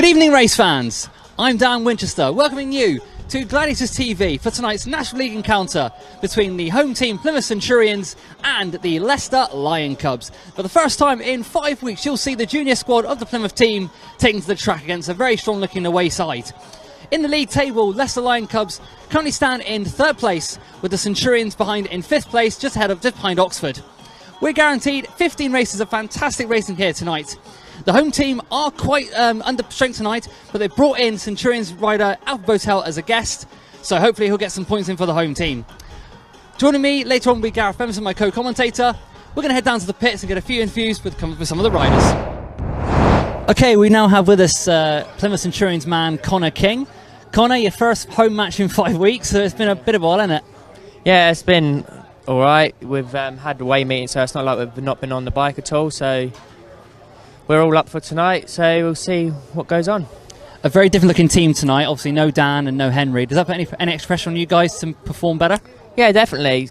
Good evening, race fans. I'm Dan Winchester, welcoming you to Gladiators TV for tonight's National League encounter between the home team Plymouth Centurions and the Leicester Lion Cubs. For the first time in 5 weeks, you'll see the junior squad of the Plymouth team taking to the track against a very strong-looking away side. In the league table, Leicester Lion Cubs currently stand in third place, with the Centurions behind in fifth place, just behind Oxford. We're guaranteed 15 races of fantastic racing here tonight. The home team are quite under strength tonight, but they've brought in Centurions rider Alfie BOWTELL as a guest, so hopefully he'll get some points in for the home team. Joining me later on will be Gareth, Bemister, my co-commentator. We're going to head down to the pits and get a few interviews with some of the riders. Okay, we now have with us Plymouth Centurions man Connor King. Connor, your first home match in 5 weeks, so it's been a bit of a while, hasn't it? Yeah, it's been alright. We've had away meetings, so it's not like we've not been on the bike at all, so we're all up for tonight, so we'll see what goes on. A very different looking team tonight, obviously no Dan and no Henry. Does that put any extra pressure on you guys to perform better? Yeah, definitely.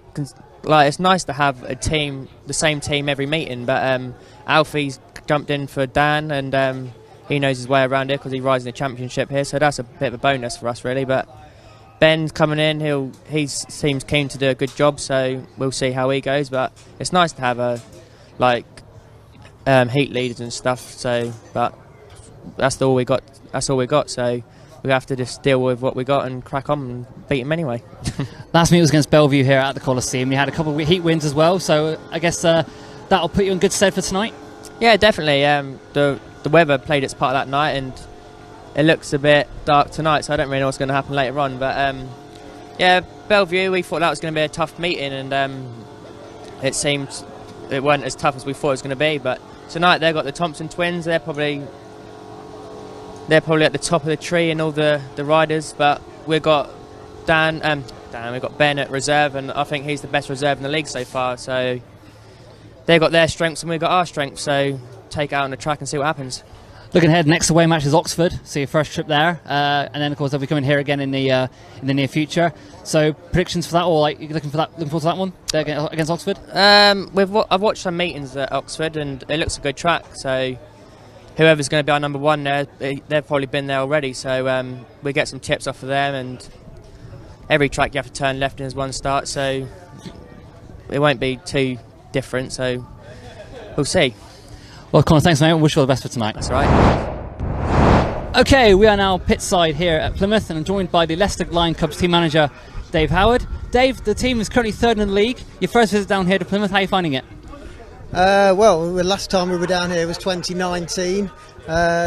Like, it's nice to have a team, the same team every meeting, but Alfie's jumped in for Dan, and he knows his way around here because he rides in the championship here, so that's a bit of a bonus for us really. But Ben's coming in, he seems keen to do a good job, so we'll see how he goes. But it's nice to have a heat leaders and stuff. So, but that's all we got. That's all we got. So we have to just deal with what we got and crack on and beat them anyway. Last meet was against Bellevue here at the Coliseum. You had a couple of heat wins as well, so I guess that'll put you in good stead for tonight. Yeah, definitely. The weather played its part that night, and it looks a bit dark tonight, so I don't really know what's going to happen later on. But yeah, Bellevue, we thought that was going to be a tough meeting, and it seemed it wasn't as tough as we thought it was going to be. But tonight they've got the Thompson twins. They're probably at the top of the tree in all the riders. But we've got we've got Ben at reserve, and I think he's the best reserve in the league so far. So they've got their strengths and we've got our strengths. So take it out on the track and see what happens. Looking ahead, next away match is Oxford, so your first trip there, and then of course they'll be coming here again in the near future. So predictions for that, or like you looking forward to that one against Oxford? I've watched some meetings at Oxford, and it looks a good track. So whoever's going to be our number one there, they've probably been there already. So we get some tips off of them, and every track you have to turn left in as one start, so it won't be too different. So we'll see. Well, Connor, thanks mate, and wish you all the best for tonight. That's right. Okay, we are now pit side here at Plymouth, and I'm joined by the Leicester Lion Cubs team manager, Dave Howard. Dave, the team is currently third in the league. Your first visit down here to Plymouth, how are you finding it? Well, the last time we were down here was 2019,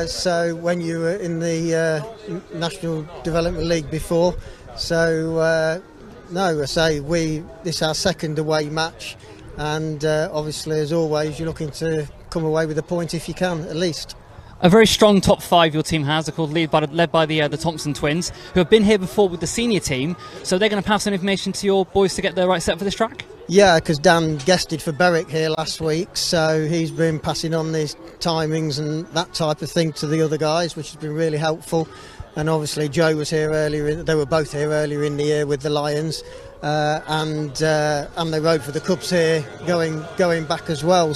so when you were in the National Development League before. So, no, I say this is our second away match, and obviously, as always, you're looking to come away with a point if you can, at least. A very strong top five your team has, led by the Thompson twins, who have been here before with the senior team, so they're going to pass some information to your boys to get the right set for this track? Yeah, because Dan guested for Berwick here last week, so he's been passing on these timings and that type of thing to the other guys, which has been really helpful. And obviously Joe was here earlier, they were both here earlier in the year with the Lions, and they rode for the Cubs here going back as well.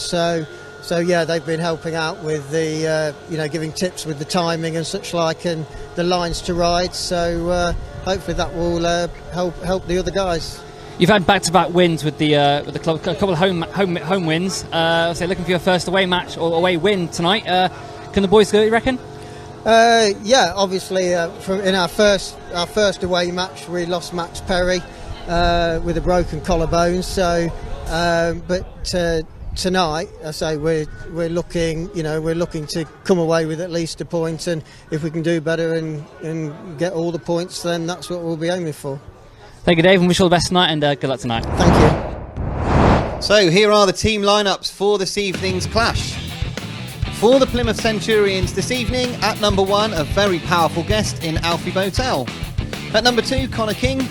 So yeah, they've been helping out with the giving tips with the timing and such like, and the lines to ride. So hopefully that will help the other guys. You've had back-to-back wins with the club, a couple of home wins. So looking for your first away match or away win tonight. Can the boys go, you reckon? Yeah, obviously in our first away match we lost Max Perry with a broken collarbone. So, but tonight, I say we're looking to come away with at least a point, and if we can do better and get all the points, then that's what we'll be aiming for. Thank you, Dave, and wish you all the best tonight, and good luck tonight. Thank you. So here are the team lineups for this evening's clash. For the Plymouth Centurions this evening, at number 1, a very powerful guest in Alfie BOWTELL. At number 2, Connor King.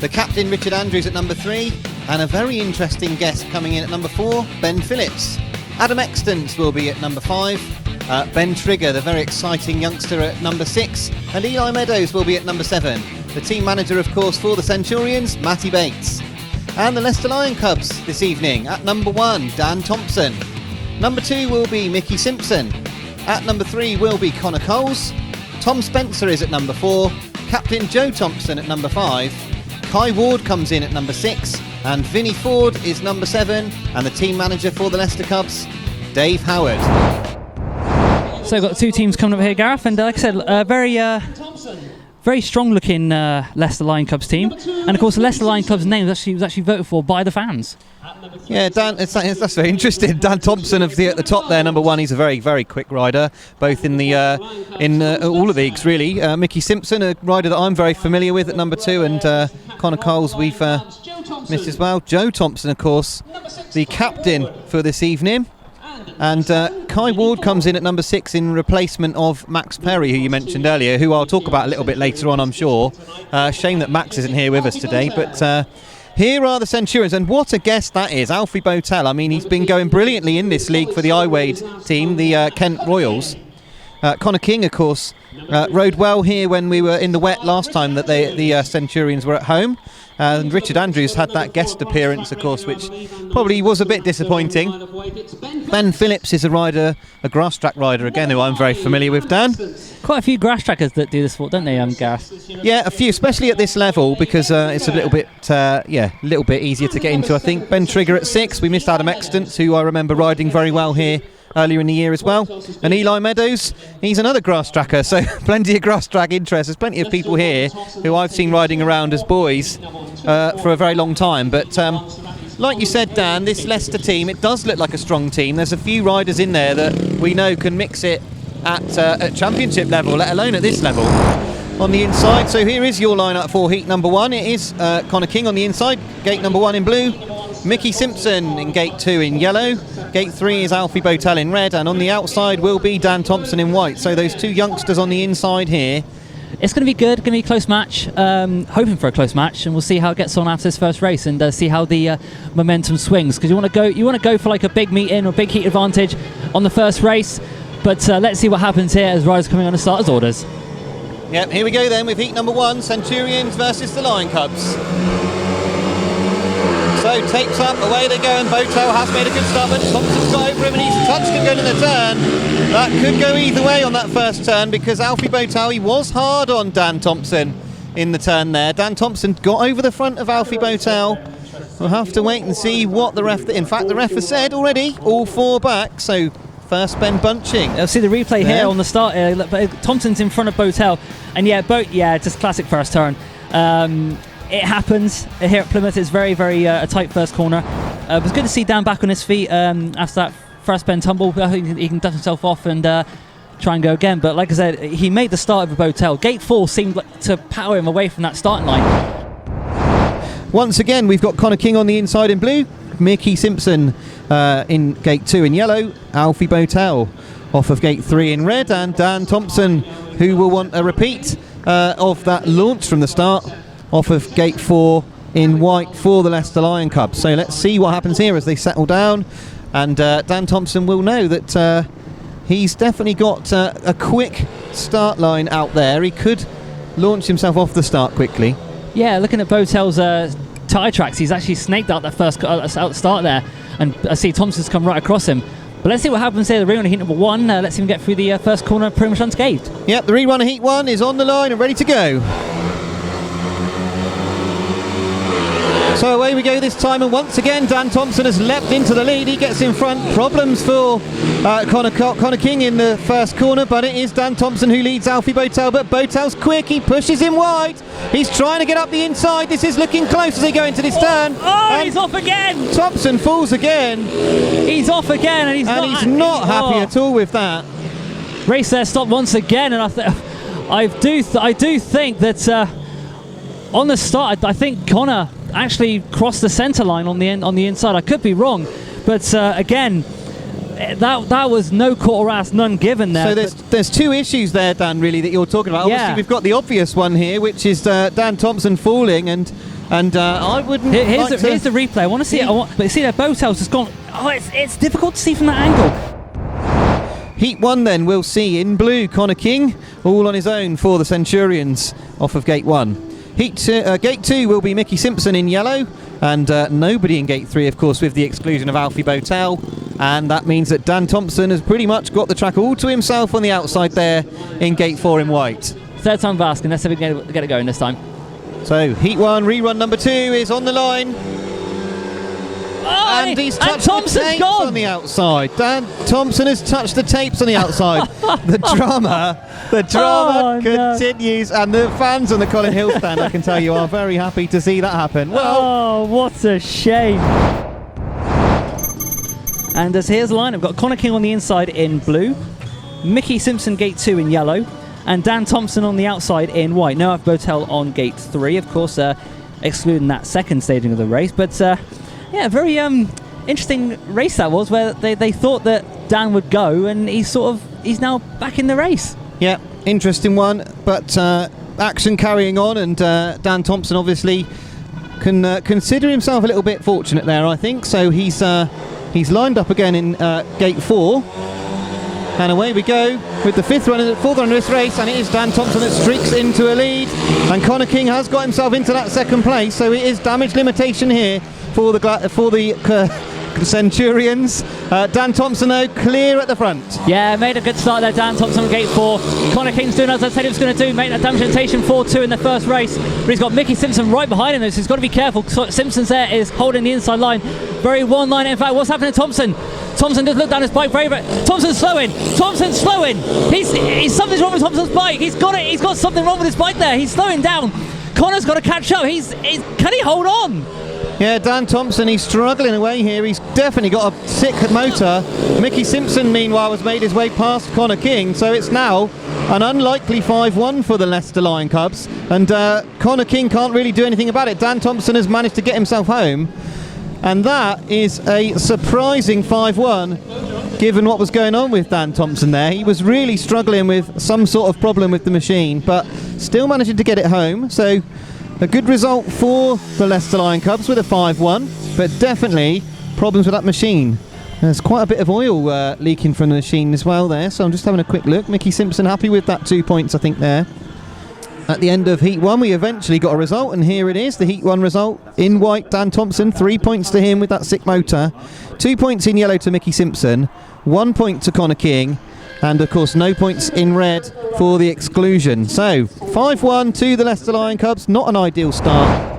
The captain, Richard Andrews, at number 3. And a very interesting guest coming in at number 4, Ben Phillips. Adam Extance will be at number 5. Ben Trigger, the very exciting youngster, at number 6. And Eli MEADOWS will be at number 7. The team manager, of course, for the Centurions, Mattie BATES. And the Leicester Lion Cubs this evening, at number 1, Dan Thompson. Number 2 will be Mickie SIMPSON. At number 3 will be Connor Coles. Tom Spencer is at number 4, Captain Joe Thompson at number 5, Kai Ward comes in at number 6, and Vinnie FOORD is number 7, and the team manager for the Leicester Cubs, Dave Howard. So we've got 2 teams coming up here, Gareth, and like I said, very strong-looking Leicester Lion Cubs team, and of course the Leicester Lion Cubs name was actually voted for by the fans. Yeah, Dan, that's very interesting. Dan Thompson at the top there, number 1. He's a very, very quick rider, both in the all the leagues really. Mickie SIMPSON, a rider that I'm very familiar with, at number 2, and Connor Coles we've missed as well. Joe Thompson, of course, the captain for this evening. And Kai Ward comes in at number 6 in replacement of Max Perry, who you mentioned earlier, who I'll talk about a little bit later on, I'm sure. Shame that Max isn't here with us today, but here are the Centurions, and what a guest that is, Alfie BOWTELL. I mean, he's been going brilliantly in this league for the Haywood team, the Kent Royals. Connor King, of course, rode well here when we were in the wet last time that the Centurions were at home. And Richard Andrews had that guest appearance, of course, which probably was a bit disappointing. Ben Phillips is a rider, a grass track rider again, who I'm very familiar with, Dan. Quite a few grass trackers that do this sport, don't they, Gareth? Yeah, a few, especially at this level, because it's a little bit easier to get into, I think. Ben Trigger at 6. We missed Adam Extance, who I remember riding very well here earlier in the year as well. And Eli MEADOWS, he's another grass tracker, so plenty of grass track interest. There's plenty of people here who I've seen riding around as boys for a very long time. But like you said, Dan, this Leicester team, it does look like a strong team. There's a few riders in there that we know can mix it at championship level, let alone at this level. On the inside, so here is your lineup for heat number 1. It is Connor King on the inside, gate number 1 in blue, Mickie SIMPSON in gate 2 in yellow, gate 3 is Alfie BOWTELL in red, and on the outside will be Dan Thompson in white. So those 2 youngsters on the inside here. It's going to be good, going to be a close match, hoping for a close match, and we'll see how it gets on after this first race, and see how the momentum swings, because you want to go for like a big meet-in or big heat advantage on the first race, but let's see what happens here as riders coming on the starters' orders. Yep, here we go then with heat number 1, Centurions versus the Lion Cubs. So tapes up, away they go, and BOWTELL has made a good start, but Thompson's got over him and he's touched him going in the turn. That could go either way on that first turn, because Alfie BOWTELL, he was hard on Dan Thompson in the turn there. Dan Thompson got over the front of Alfie BOWTELL. We'll have to wait and see what the ref... In fact, the ref has said already, all 4 back, so first bend bunching. I'll see the replay here on the start. Thompson's in front of BOWTELL, and just classic first turn. It happens here at Plymouth. It's very, very a tight first corner. It was good to see Dan back on his feet after that first bend tumble. I think he can dust himself off and try and go again. But like I said, he made the start over BOWTELL. Gate 4 seemed to power him away from that starting line. Once again, we've got Connor King on the inside in blue, Mickie SIMPSON in gate 2 in yellow, Alfie BOWTELL off of gate 3 in red, and Dan Thompson, who will want a repeat of that launch from the start, off of gate 4 in white for the Leicester Lion Cubs. So let's see what happens here as they settle down, and Dan Thompson will know that he's definitely got a quick start line out there. He could launch himself off the start quickly. Yeah, looking at BOWTELL's tyre tracks, he's actually snaked out that first start there, and I see Thompson's come right across him. But let's see what happens here. The rerun of heat number 1. Let's see him get through the first corner pretty much unscathed. Yep, the rerun of heat 1 is on the line and ready to go. So away we go this time, and once again Dan Thompson has leapt into the lead. He gets in front. Problems for Connor King in the first corner, but it is Dan Thompson who leads Alfie BOWTELL, but BOWTELL's quick. He pushes him wide. He's trying to get up the inside. This is looking close as they go into this turn. Oh, he's off again. Thompson falls again. He's off again, and he's not happy at all with that. Race there stopped once again, and I do think that on the start, I think Connor actually crossed the centre line on the inside. I could be wrong, but again, that was no quarter ass, none given there. So there's 2 issues there, Dan, really, that you're talking about. Obviously, we've got the obvious one here, which is Dan Thompson falling, and I wouldn't. Here's the replay. I want to see it. But see there, BOWTELL's just gone. Oh, it's difficult to see from that angle. Heat 1 then, we'll see in blue Connor King, all on his own for the Centurions off of gate 1. Gate 2 will be Mickie SIMPSON in yellow, and nobody in gate 3, of course, with the exclusion of Alfie BOWTELL. and that means that Dan Thompson has pretty much got the track all to himself on the outside there in gate 4 in white. Third time for asking. Let's see if we can get it going this time. So heat 1, rerun number 2 is on the line. Oh, And he's touched the tapes on the outside. Dan Thompson has touched the tapes on the outside. The drama continues, and the fans on the Colin Hill stand, I can tell you, are very happy to see that happen. Well, what a shame. And as here's the line, I've got Connor King on the inside in blue, Mickie SIMPSON gate 2 in yellow, and Dan Thompson on the outside in white. No Alfie BOWTELL on gate 3, of course, excluding that second staging of the race. But yeah, very interesting race that was, where they thought that Dan would go, and he's now back in the race. Yeah, interesting one, but action carrying on, and Dan Thompson obviously can consider himself a little bit fortunate there, I think. So he's lined up again in gate 4, and away we go with the fourth run of this race, and it is Dan Thompson that streaks into a lead, and Connor King has got himself into that second place. So it is damage limitation here for the Centurions. Dan Thompson though clear at the front. Yeah, made a good start there, Dan Thompson on gate 4. Connor King's doing as I said he was going to do, make that damage limitation 4-2 in the first race. But he's got Mickie SIMPSON right behind him, so he's got to be careful. Simpson's there is holding the inside line. Very one line. In fact, what's happening to Thompson? Thompson just looked down his bike very. Thompson's slowing. He's something's wrong with Thompson's bike. He's got something wrong with his bike there. He's slowing down. Connor's got to catch up. Can he hold on? Yeah, Dan Thompson, he's struggling away here. He's definitely got a sick motor. Mickie SIMPSON, meanwhile, has made his way past Connor King, so it's now an unlikely 5-1 for the Leicester Lion Cubs, and Connor King can't really do anything about it. Dan Thompson has managed to get himself home, and that is a surprising 5-1, given what was going on with Dan Thompson there. He was really struggling with some sort of problem with the machine, but still managing to get it home. So a good result for the Leicester Lion Cubs with a 5-1, but definitely problems with that machine. There's quite a bit of oil leaking from the machine as well there, so I'm just having a quick look. Mickie SIMPSON happy with that 2 points, I think, there. At the end of Heat 1, we eventually got a result, and here it is, the Heat 1 result. In white, Dan Thompson, 3 points to him with that sick motor. 2 points in yellow to Mickie SIMPSON, 1 point to Connor King, and of course no points in red for the exclusion. So 5-1 to the Leicester Lion Cubs, not an ideal start.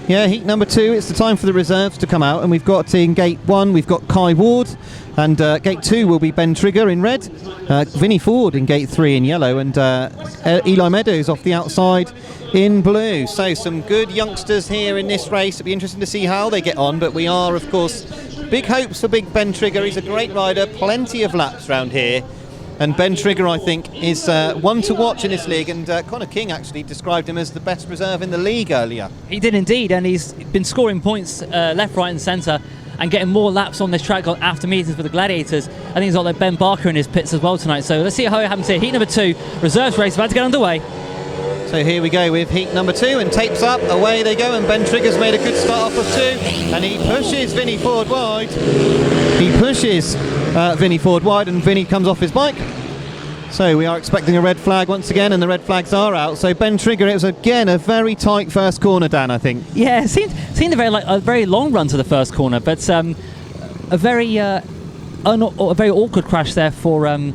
Yeah, heat number 2, it's the time for the reserves to come out, and we've got in gate 1 we've got Haywood, and gate 2 will be Ben Trigger in red, Vinnie FOORD in gate 3 in yellow, and Eli MEADOWS off the outside in blue. So some good youngsters here in this race. It'll be interesting to see how they get on, but we are of course big hopes for big Ben Trigger. He's a great rider, plenty of laps round here. And Ben Trigger, I think, is one to watch in this league, and Connor King actually described him as the best reserve in the league earlier. He did indeed, and he's been scoring points left, right and centre and getting more laps on this track after meetings with the Gladiators. I think he's got like Ben Barker in his pits as well tonight, so let's see how it happens here. Heat number 2, reserves race about to get underway. So here we go with heat number 2, and tapes up, away they go, and Ben Trigger's made a good start off of 2, and he pushes Vinnie FOORD wide. He pushes Vinnie FOORD wide, and Vinnie comes off his bike. So we are expecting a red flag once again, and the red flags are out. So Ben Trigger, it was again a very tight first corner, Dan, I think. Yeah, it seemed a very long run to the first corner, but a very awkward crash there for young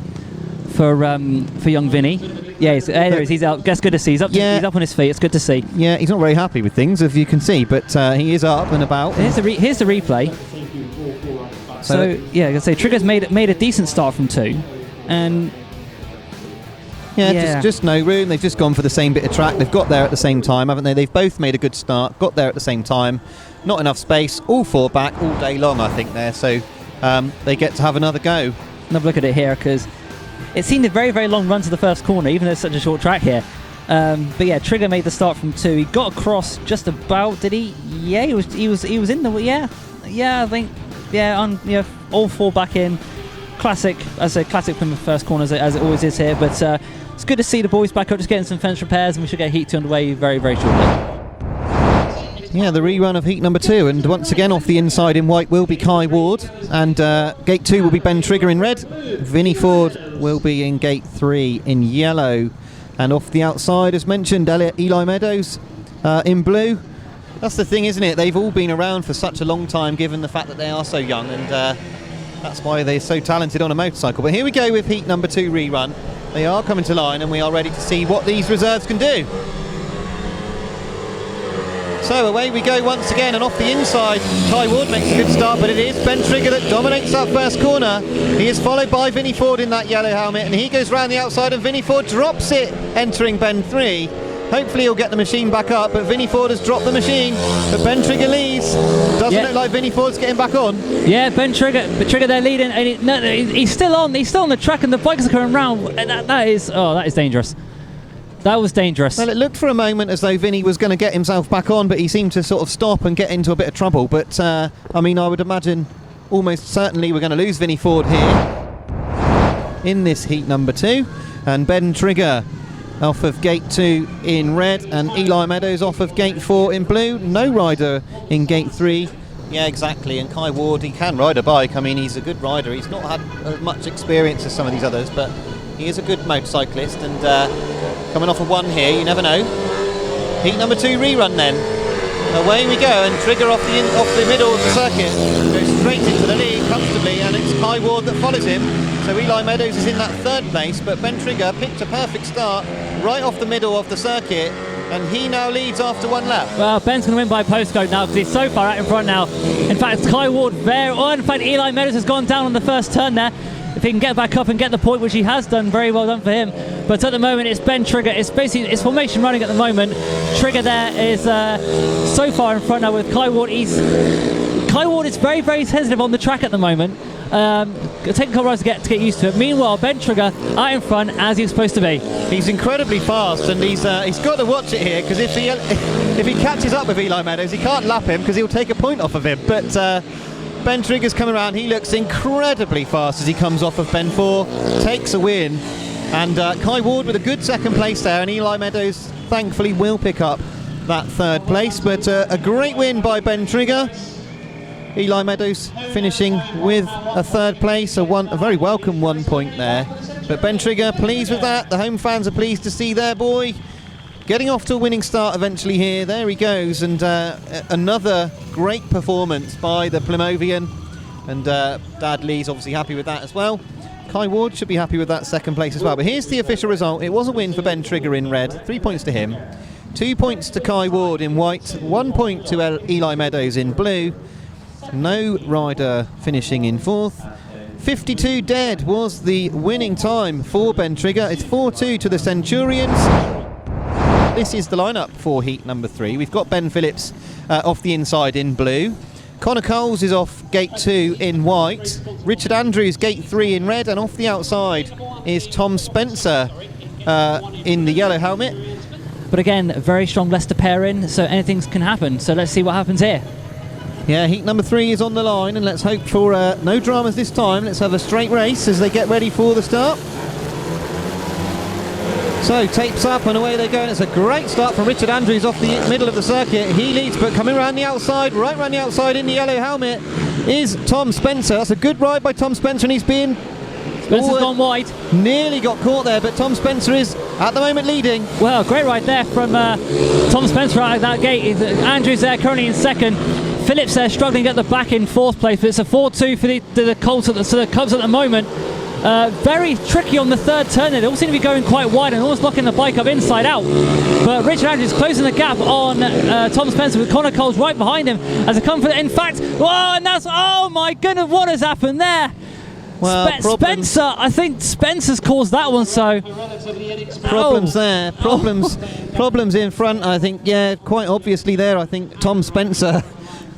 Vinnie. Yeah, there he is. He's out. That's good to see. He's up on his feet. It's good to see. Yeah, he's not very happy with things, as you can see, but he is up and about. Here's the replay. So yeah, I can say Trigger's made a decent start from 2, and just no room. They've just gone for the same bit of track. They've got there at the same time, haven't they? They've both made a good start, got there at the same time. Not enough space. All 4 back all day long, I think, there. So they get to have another go. Another look at it here, because it seemed a very, very long run to the first corner, even though it's such a short track here. But yeah, Trigger made the start from 2. He got across just about. Did he? Yeah, he was in the. Yeah, I think. Yeah, all 4 back in. Classic Plymouth first corner as it always is here. But it's good to see the boys back up, just getting some fence repairs, and we should get heat 2 underway very, very shortly. Yeah, the rerun of heat number 2, and once again off the inside in white will be Haywood, and gate 2 will be Ben Trigger in red. Vinnie FOORD will be in gate 3 in yellow, and off the outside, as mentioned, Eli MEADOWS in blue. That's the thing, isn't it? They've all been around for such a long time, given the fact that they are so young, and that's why they're so talented on a motorcycle. But here we go with heat number 2 rerun. They are coming to line, and we are ready to see what these reserves can do. So away we go once again, and off the inside, Haywood makes a good start, but it is Ben Trigger that dominates that first corner. He is followed by Vinnie FOORD in that yellow helmet, and he goes round the outside, and Vinnie FOORD drops it, entering bend 3. Hopefully he'll get the machine back up, but Vinnie FOORD has dropped the machine. But Ben Trigger leads. Doesn't look like Vinnie FOORD's getting back on. Yeah, Ben Trigger they're leading, and he's still on. He's still on the track, and the bikes are coming round. And that is dangerous. That was dangerous. Well, it looked for a moment as though Vinnie was going to get himself back on, but he seemed to sort of stop and get into a bit of trouble. But I mean, I would imagine almost certainly we're going to lose Vinnie FOORD here in this heat number 2, and Ben Trigger off of gate 2 in red, and Eli MEADOWS off of gate 4 in blue. No rider in gate 3. Yeah, exactly. And Haywood, he can ride a bike. I mean, he's a good rider. He's not had as much experience as some of these others, but he is a good motorcyclist. And coming off of 1 here, you never know. Heat number 2 rerun then. Away we go, and Trigger off the middle of the circuit goes straight into the lead comfortably, and it's Haywood that follows him. So Eli MEADOWS is in that 3rd place, but Ben Trigger picked a perfect start right off the middle of the circuit, and he now leads after 1 lap. Well, Ben's going to win by postcode now because he's so far out in front now. In fact, Haywood there. Oh, in fact, Eli MEADOWS has gone down on the first turn there. If he can get back up and get the point, which he has done, very well done for him. But at the moment, it's Ben Trigger. It's basically it's formation running at the moment. Trigger there is so far in front now with Haywood. Haywood is very, very sensitive on the track at the moment. Taking a couple rides to get used to it. Meanwhile, Ben Trigger out in front as he's supposed to be. He's incredibly fast, and he's got to watch it here, because if he catches up with Eli MEADOWS, he can't lap him because he'll take a point off of him. But Ben Trigger's coming around. He looks incredibly fast as he comes off of Ben 4, takes a win, and Haywood with a good 2nd place there, and Eli MEADOWS thankfully will pick up that 3rd place. But a great win by Ben Trigger. Eli MEADOWS finishing with a 3rd place, a very welcome 1 point there. But Ben Trigger pleased with that. The home fans are pleased to see their boy getting off to a winning start eventually here. There he goes, and another great performance by the Plymouthian, and Dad Lee's obviously happy with that as well. Haywood should be happy with that 2nd place as well. But here's the official result. It was a win for Ben Trigger in red, 3 points to him, 2 points to Haywood in white, 1 point to Eli MEADOWS in blue. No rider finishing in 4th. 52 dead was the winning time for Ben Trigger. It's 4-2 to the Centurions. This is the lineup for heat number 3. We've got Ben Phillips off the inside in blue. Connor Coles is off gate 2 in white. Richard Andrews gate 3 in red, and off the outside is Tom Spencer in the yellow helmet. But again, a very strong Leicester pair in, so anything can happen. So let's see what happens here. Yeah, heat number 3 is on the line, and let's hope for no dramas this time. Let's have a straight race as they get ready for the start. So tapes up and away they go, and it's a great start from Richard Andrews off the middle of the circuit. He leads, but coming around the outside, right around the outside in the yellow helmet is Tom Spencer. That's a good ride by Tom Spencer, and he's been Spencer's gone wide. Nearly got caught there, but Tom Spencer is at the moment leading. Well, great ride there from Tom Spencer out of that gate. Andrews there currently in 2nd. Phillips there struggling to get the back in 4th place, but it's a 4-2 for the Colts the Cubs at the moment. Very tricky on the 3rd turn there. They all seem to be going quite wide and almost locking the bike up inside out. But Richard Andrews closing the gap on Tom Spencer with Connor Coles right behind him as they come for in fact, whoa, and that's, oh my goodness, what has happened there? Well, Spencer, I think Spencer's caused that one, so problems there, problems in front. I think, yeah, quite obviously there. I think Tom Spencer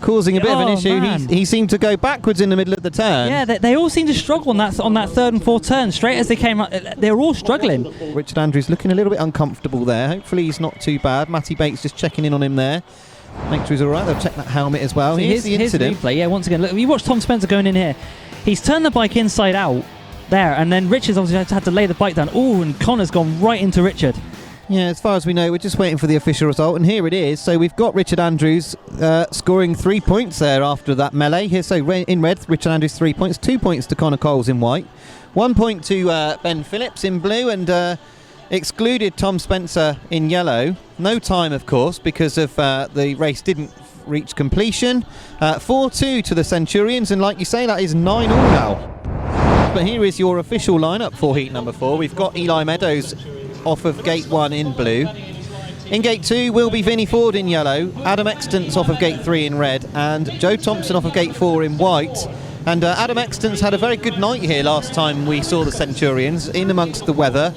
causing a bit of an issue. He seemed to go backwards in the middle of the turn. Yeah, they all seem to struggle on that 3rd and 4th turn. Straight as they came up, they were all struggling. Richard Andrews looking a little bit uncomfortable there. Hopefully he's not too bad. Mattie Bates just checking in on him there. Make sure he's all right. They'll check that helmet as well. So here's the incident. Replay. Yeah, once again, look, you watch Tom Spencer going in here. He's turned the bike inside out there, and then Richard's obviously had to lay the bike down. Oh, and Connor's gone right into Richard. Yeah, as far as we know, we're just waiting for the official result, and here it is. So we've got Richard Andrews scoring 3 points there after that melee. Here, so in red, Richard Andrews 3 points, 2 points to Connor Coles in white, 1 point to Ben Phillips in blue, and excluded Tom Spencer in yellow. No time, of course, because of the race didn't reach completion. 4-2 to the Centurions, and like you say, that is 9-all now. But here is your official lineup for heat number 4. We've got Eli MEADOWS off of gate 1 in blue. In gate 2 will be Vinnie FOORD in yellow, Adam Extance off of gate 3 in red, and Joe Thompson off of gate 4 in white. And Adam Extance had a very good night here last time we saw the Centurions, in amongst the weather.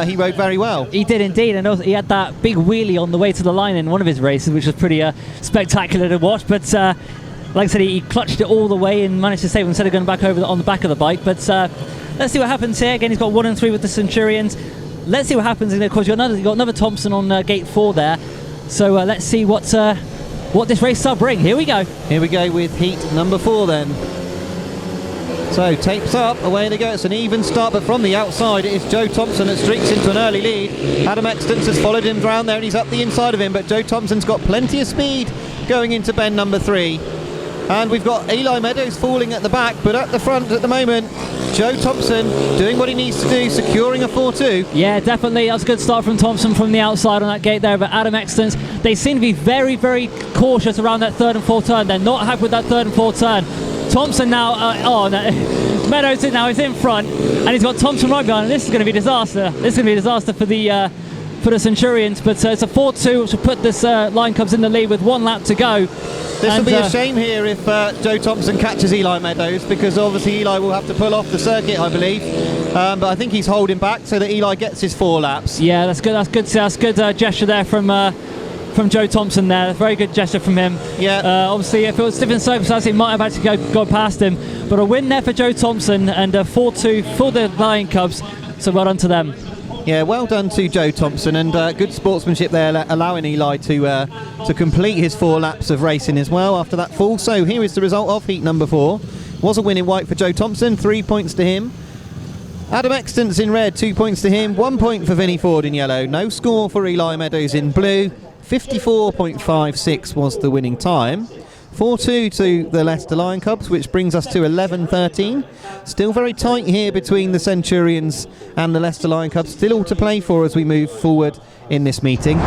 He rode very well. He did indeed, and also he had that big wheelie on the way to the line in one of his races, which was pretty spectacular to watch. But like I said, he clutched it all the way and managed to save him instead of going back over on the back of the bike. But let's see what happens here. Again, he's got 1 and 3 with the Centurions. Let's see what happens. And of course, you've got another Thompson on gate 4 there. So let's see what this race will bring. Here we go. Here we go with heat number 4 then. So tapes up, away they go. It's an even start, but from the outside it is Joe Thompson that streaks into an early lead. Adam Extance has followed him around there and he's up the inside of him, but Joe Thompson's got plenty of speed going into bend number 3. And we've got Eli MEADOWS falling at the back, but at the front at the moment, Joe Thompson doing what he needs to do, securing a 4-2. Yeah, definitely. That was a good start from Thompson from the outside on that gate there. But Adam Extance, they seem to be very, very cautious around that 3rd and 4th turn. They're not happy with that 3rd and 4th turn. Thompson now, MEADOWS now is in front, and he's got Thompson right behind him. This is going to be a disaster. This is going to be a disaster for the Centurions. But it's a 4-2, which will put this Lion Cubs in the lead with 1 lap to go. This will be a shame here if Joe Thompson catches Eli MEADOWS, because obviously Eli will have to pull off the circuit, I believe. But I think he's holding back so that Eli gets his 4 laps. Yeah, that's good. That's good. That's good gesture there from Joe Thompson there. Very good gesture from him. Yeah. Obviously, if it was different circumstances, he might have actually gone past him. But a win there for Joe Thompson, and a 4-2 for the Lion Cubs. So well done to them. Yeah, well done to Joe Thompson, and good sportsmanship there, allowing Eli to complete his 4 laps of racing as well after that fall. So here is the result of heat number 4. Was a win in white for Joe Thompson, 3 points to him. Adam Extance in red, 2 points to him, 1 point for Vinnie FOORD in yellow. No score for Eli MEADOWS in blue. 54.56 was the winning time. 4-2 to the Leicester Lion Cubs, which brings us to 11-13. Still very tight here between the Centurions and the Leicester Lion Cubs. Still all to play for as we move forward in this meeting.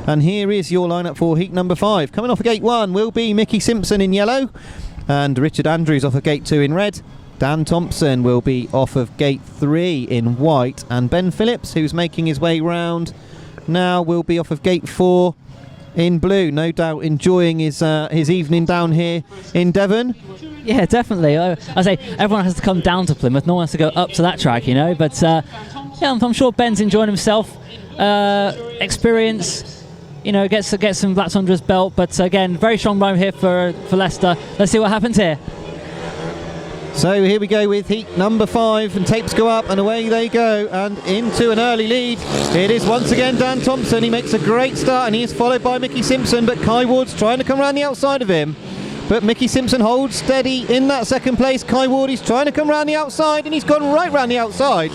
And here is your lineup for heat number 5. Coming off of gate 1 will be Mickie SIMPSON in yellow, and Richard Andrews off of gate 2 in red. Dan Thompson will be off of gate 3 in white, and Ben Phillips, who's making his way round now, will be off of gate 4 in blue. No doubt enjoying his evening down here in Devon. Yeah, definitely. I say everyone has to come down to Plymouth. No one has to go up to that track, you know. But yeah, I'm sure Ben's enjoying himself. Experience, you know, get some laps under his belt. But again, very strong run here for Leicester. Let's see what happens here. So here we go with heat number 5, and tapes go up and away they go, and into an early lead. It is once again Dan Thompson. He makes a great start and he is followed by Mickie SIMPSON, but Kai Ward's trying to come around the outside of him. But Mickie SIMPSON holds steady in that second place. Kai Ward, he's trying to come around the outside, and he's gone right round the outside.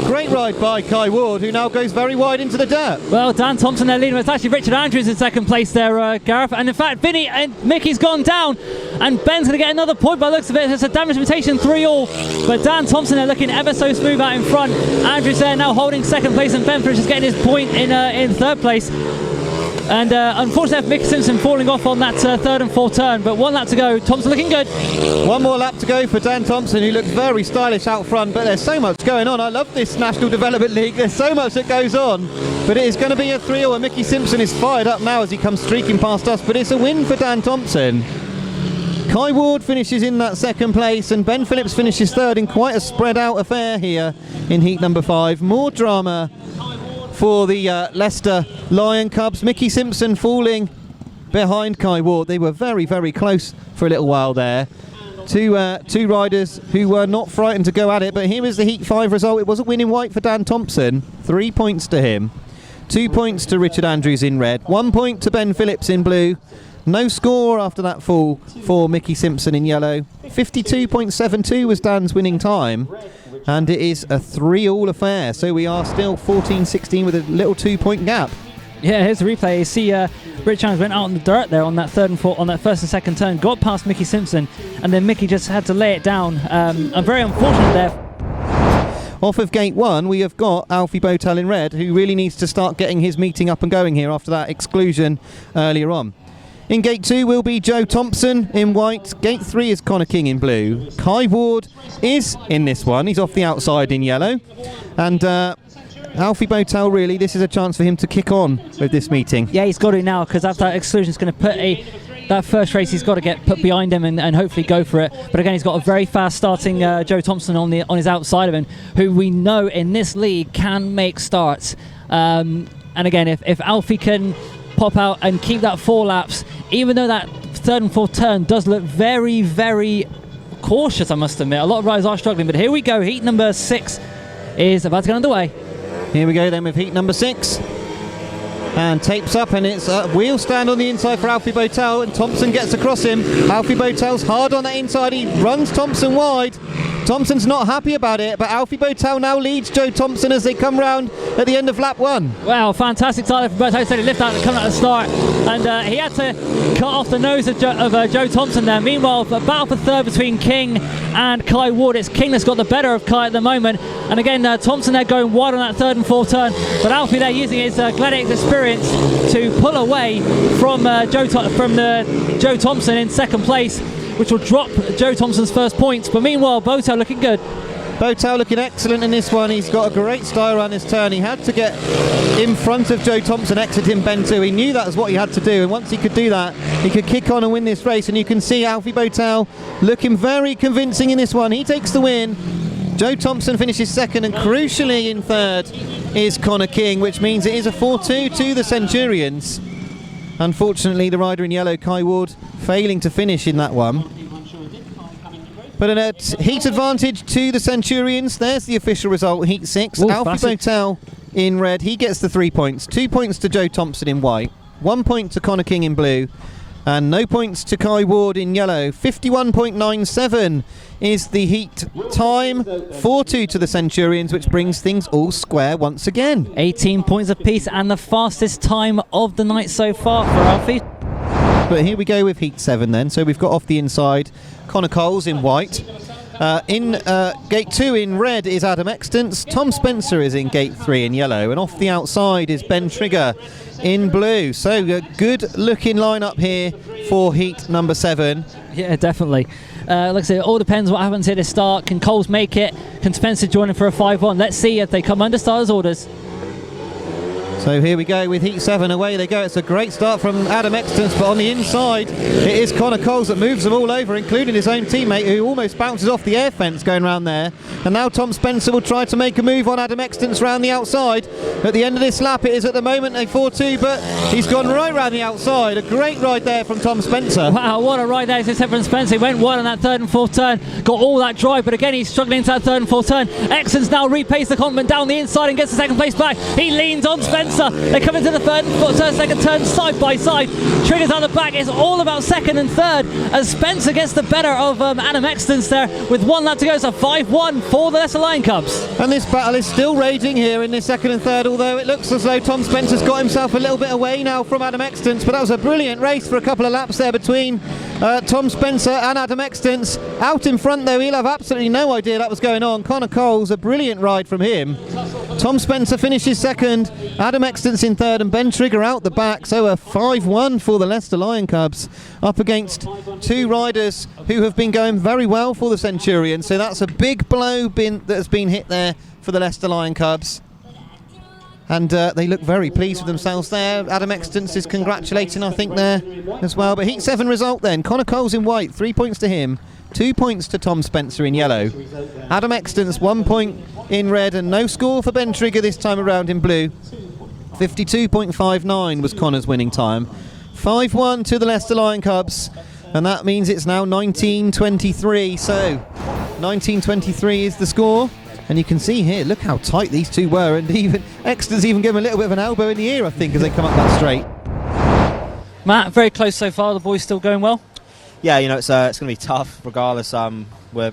Great ride by Kai Ward, who now goes very wide into the dirt. Well, Dan Thompson there leading. It's actually Richard Andrews in second place there, Gareth. And in fact, Vinnie and Mickey's gone down, and Ben's going to get another point by the looks of it. It's a damage limitation 3-all. But Dan Thompson there looking ever so smooth out in front. Andrews there now holding second place, and Ben Phillips is getting his point in third place. And unfortunately, Mickie SIMPSON falling off on that 3rd and 4th turn, but 1 lap to go. Thompson looking good. 1 more lap to go for Dan Thompson, who looks very stylish out front, but there's so much going on. I love this National Development League. There's so much that goes on, but it is going to be a 3-all, and Mickie SIMPSON is fired up now as he comes streaking past us, but it's a win for Dan Thompson. Kai Ward finishes in that second place, and Ben Phillips finishes 3rd in quite a spread out affair here in heat number 5. More drama for the Leicester Lion Cubs. Mickie SIMPSON falling behind Kai Ward. They were very, very close for a little while there. Two riders who were not frightened to go at it, but here is the Heat 5 result. It was a win in white for Dan Thompson. 3 points to him. 2 points to Richard Andrews in red. 1 point to Ben Phillips in blue. No score after that fall for Mickie SIMPSON in yellow. 52.72 was Dan's winning time. And it is a 3-all affair, so we are still 14-16 with a little 2-point gap. Yeah, here's the replay. You see Rich Andrews went out on the dirt there on that 3rd and 4th, on that 1st and 2nd turn, got past Mickie SIMPSON, and then Mickie just had to lay it down. Very unfortunate there. off of gate 1, we have got Alfie BOWTELL in red, who really needs to start getting his meeting up and going here after that exclusion earlier on. In gate 2 will be Joe Thompson in white. Gate 3 is Connor King in blue. Haywood is in this one. He's off the outside in yellow. And Alfie BOWTELL, really, this is a chance for him to kick on with this meeting. Yeah, he's got to now, because after that exclusion is going to put that first race, he's got to get put behind him and hopefully go for it. But again, he's got a very fast starting Joe Thompson on his outside of him, who we know in this league can make starts. And again, if Alfie can pop out and keep that 4 laps, even though that third and fourth turn does look very, very cautious, I must admit. A lot of riders are struggling, but here we go. Heat number 6 is about to get underway. Here we go then with heat number 6. And tapes up, and it's a wheel stand on the inside for Alfie BOWTELL, and Thompson gets across him. Alfie BOWTELL's hard on that inside. He runs Thompson wide. Thompson's not happy about it, but Alfie BOWTELL now leads Joe Thompson as they come round at the end of lap 1. Wow, fantastic start for BOWTELL. He lift out coming at the start, and he had to cut off the nose of Joe Thompson there. Meanwhile, a battle for third between King and Kai Ward. It's King that's got the better of Kai at the moment, and again Thompson there going wide on that third and fourth turn, but Alfie there using his Gladiators experience to pull away from Joe Thompson in second place, which will drop Joe Thompson's first points. But meanwhile, BOWTELL looking good. BOWTELL looking excellent in this one. He's got a great style around this turn. He had to get in front of Joe Thompson exiting bend 2. He knew that was what he had to do, and once he could do that, he could kick on and win this race. And you can see Alfie BOWTELL looking very convincing in this one. He takes the win. Joe Thompson finishes second, and crucially in third is Connor King, which means it is a 4-2 to the Centurions. Unfortunately, the rider in yellow, Kai Ward, failing to finish in that one. But a heat advantage to the Centurions. There's the official result, heat 6. Ooh, Alfie BOWTELL in red, he gets the 3 points. 2 points to Joe Thompson in white. 1 point to Connor King in blue. And no points to Kai Ward in yellow. 51.97 is the heat time. 4-2 to the Centurions, which brings things all square once again. 18 points apiece, and the fastest time of the night so far for Alfie. But here we go with heat 7 then. So we've got off the inside Connor Coles in white. In gate 2 in red is Adam Extance. Tom Spencer is in gate 3 in yellow, and off the outside is Ben Trigger in blue. So a good looking lineup here for heat number 7. Yeah, definitely. Like I said, it all depends what happens here to start. Can Coles make it? Can Spencer join in for a 5-1? Let's see if they come under starters' orders. So here we go with heat 7, away they go. It's a great start from Adam Extance, but on the inside it is Connor Coles that moves them all over, including his own teammate, who almost bounces off the air fence going round there. And now Tom Spencer will try to make a move on Adam Extance round the outside. At the end of this lap, it is at the moment a 4-2, but he's gone right round the outside. A great ride there from Tom Spencer. Wow, what a ride there is from Spencer. He went wide on that third and fourth turn, got all that drive, but again he's struggling into that third and fourth turn. Extance now repays the compliment down the inside and gets the second place back. He leans on Spencer. They come into the third and fourth turn, second turn side by side. Triggers on the back. It's all about second and third as Spencer gets the better of Adam Extance there with 1 lap to go. So 5-1 for the Leicester Lion Cubs. And this battle is still raging here in this second and third, although it looks as though Tom Spencer's got himself a little bit away now from Adam Extance. But that was a brilliant race for a couple of laps there between Tom Spencer and Adam Extance. Out in front though, he'll have absolutely no idea that was going on. Connor Coles, a brilliant ride from him. Tom Spencer finishes second, Adam Extance in third, and Ben Trigger out the back. So a 5-1 for the Leicester Lion Cubs up against 2 riders who have been going very well for the Centurions. So that's a big blow that has been hit there for the Leicester Lion Cubs. And they look very pleased with themselves there. Adam Extance is congratulating, I think, there as well. But heat 7 result then. Connor Coles in white, 3 points to him. 2 points to Tom Spencer in yellow. Adam Extance 1 point in red, and no score for Ben Trigger this time around in blue. 52.59 was Connor's winning time. 5-1 to the Leicester Lion Cubs, and that means it's now 19-23. So 19-23 is the score, and you can see here, look how tight these two were, and even Exeter's even given a little bit of an elbow in the ear, I think, as they come up that straight. Matt, very close so far. The boys still going well? Yeah, you know, it's going to be tough regardless. We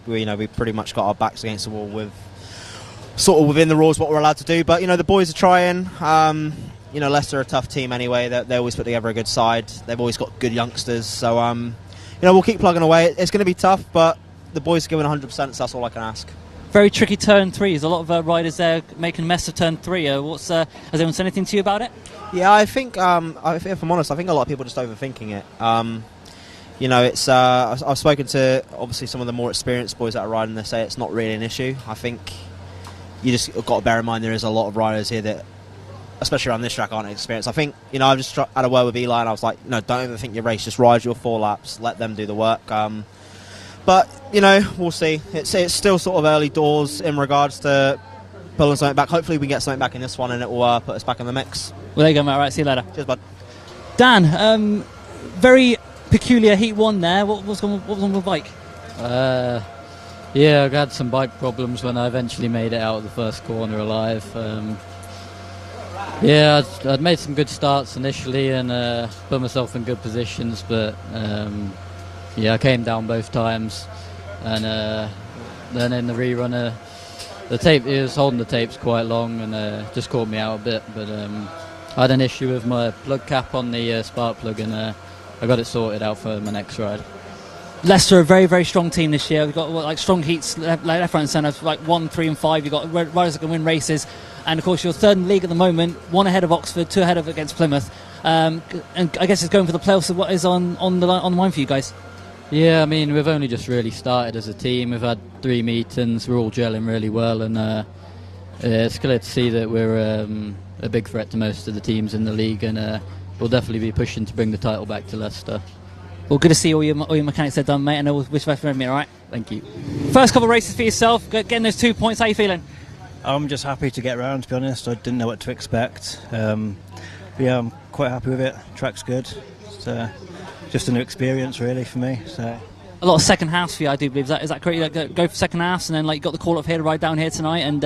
pretty much got our backs against the wall with sort of within the rules what we're allowed to do. But, you know, the boys are trying. Leicester are a tough team anyway. They always put together a good side. They've always got good youngsters. So, we'll keep plugging away. It's going to be tough, but the boys are giving 100%, so that's all I can ask. Very tricky turn 3. There's a lot of riders there making a mess of turn 3. Has anyone said anything to you about it? Yeah, I think, if I'm honest, I think a lot of people are just overthinking it. You know, it's I've spoken to obviously some of the more experienced boys that are riding. They say it's not really an issue. I think you just got to bear in mind there is a lot of riders here that, especially around this track, aren't experienced. I think, you know, I've just had a word with Eli and I was like, no, don't overthink your race. Just ride your 4 laps. Let them do the work. But, you know, we'll see. It's still sort of early doors in regards to pulling something back. Hopefully we can get something back in this one and it will put us back in the mix. Well, there you go, mate. All right, see you later. Cheers, bud. Dan, very peculiar Heat 1 there. What was on the bike? Yeah, I had some bike problems when I eventually made it out of the first corner alive. Yeah, I'd made some good starts initially and put myself in good positions, but yeah, I came down both times, and then in the rerun, the tape, he was holding the tapes quite long and just caught me out a bit, but I had an issue with my plug cap on the spark plug, and I got it sorted out for my next ride. Leicester, a very, very strong team this year. We've got like strong heats left, right and centre, like 1, 3 and 5. You've got riders that can win races, and of course you're third in the league at the moment, 1 ahead of Oxford, 2 ahead of against Plymouth, and I guess it's going for the playoffs. So what is on the line for you guys? Yeah, I mean, we've only just really started as a team. We've had 3 meetings, we're all gelling really well, and it's clear to see that we're a big threat to most of the teams in the league, and we'll definitely be pushing to bring the title back to Leicester. Well, good to see all your mechanics are done, mate, and I wish you best for me, all right? Thank you. First couple of races for yourself, getting those 2 points, how are you feeling? I'm just happy to get around, to be honest. I didn't know what to expect. Yeah, I'm quite happy with it. Track's good. It's just a new experience, really, for me. So a lot of second halves for you, I do believe. Is that correct? You go for second halves, and then like you got the call up here to ride down here tonight, and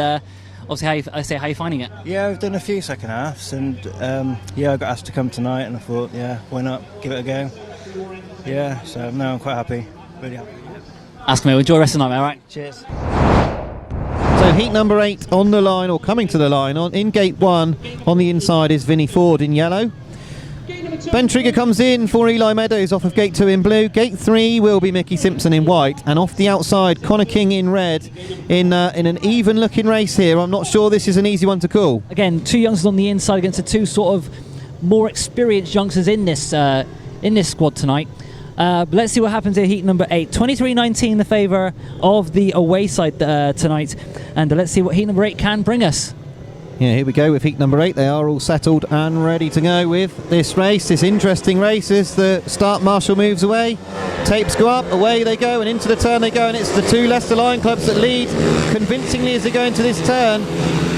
obviously, how are you finding it? yeah, I've done a few second halves, and yeah, I got asked to come tonight, and I thought, yeah, why not? Give it a go. Yeah, so no, I'm quite happy. Really happy. Ask me, enjoy the rest of the night, mate, all right? Cheers. So heat number 8 on the line, or coming to the line, in gate 1 on the inside is Vinnie FOORD in yellow. Ben Trigger comes in for Eli MEADOWS off of gate 2 in blue. Gate 3 will be Mickie SIMPSON in white, and off the outside Connor King in red in an even looking race here. I'm not sure this is an easy one to call. Again, 2 youngsters on the inside against the 2 sort of more experienced youngsters in this squad tonight. But let's see what happens here. Heat number 8, 23-19 in the favour of the away side tonight, and let's see what heat number 8 can bring us. Yeah, here we go with heat number 8. They are all settled and ready to go with this race, this interesting race as the start marshal moves away. Tapes go up, away they go, and into the turn they go, and it's the 2 Leicester Lion clubs that lead convincingly as they go into this turn.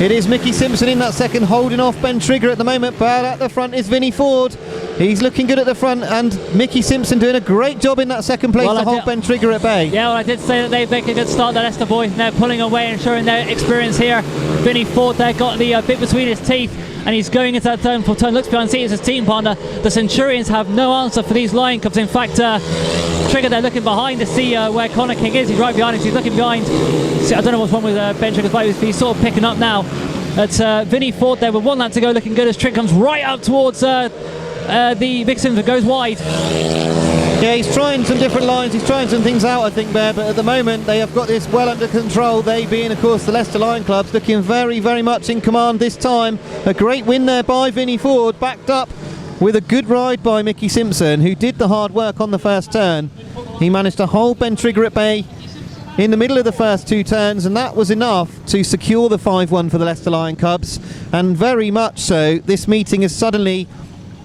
It is Mickie SIMPSON in that second, holding off Ben Trigger at the moment, but at the front is Vinnie FOORD. He's looking good at the front, and Mickie SIMPSON doing a great job in that second place to hold Ben Trigger at bay. Yeah, well, I did say that they make a good start, the Leicester boys. They're pulling away and showing their experience here. Vinnie FOORD there got the bit between his teeth, and he's going into that turn. Looks behind, sees his team partner. The Centurions have no answer for these Lion Cubs. In fact, Trigger, they're looking behind to see where Connor King is. He's right behind him. He's looking behind. See, I don't know what's wrong with Ben Trigger's bike, but he's sort of picking up now. It's Vinnie FOORD there with 1 lap to go, looking good as Trigger comes right up towards the big cylinder, goes wide. Yeah, he's trying some different lines, he's trying some things out, I think, there, but at the moment they have got this well under control. They being, of course, the Leicester Lion clubs, looking very, very much in command this time. A great win there by Vinnie FOORD, backed up with a good ride by Mickie SIMPSON, who did the hard work on the first turn. He managed to hold Ben Trigger at bay in the middle of the first 2 turns, and that was enough to secure the 5-1 for the Leicester Lion Cubs, and very much so. This meeting has suddenly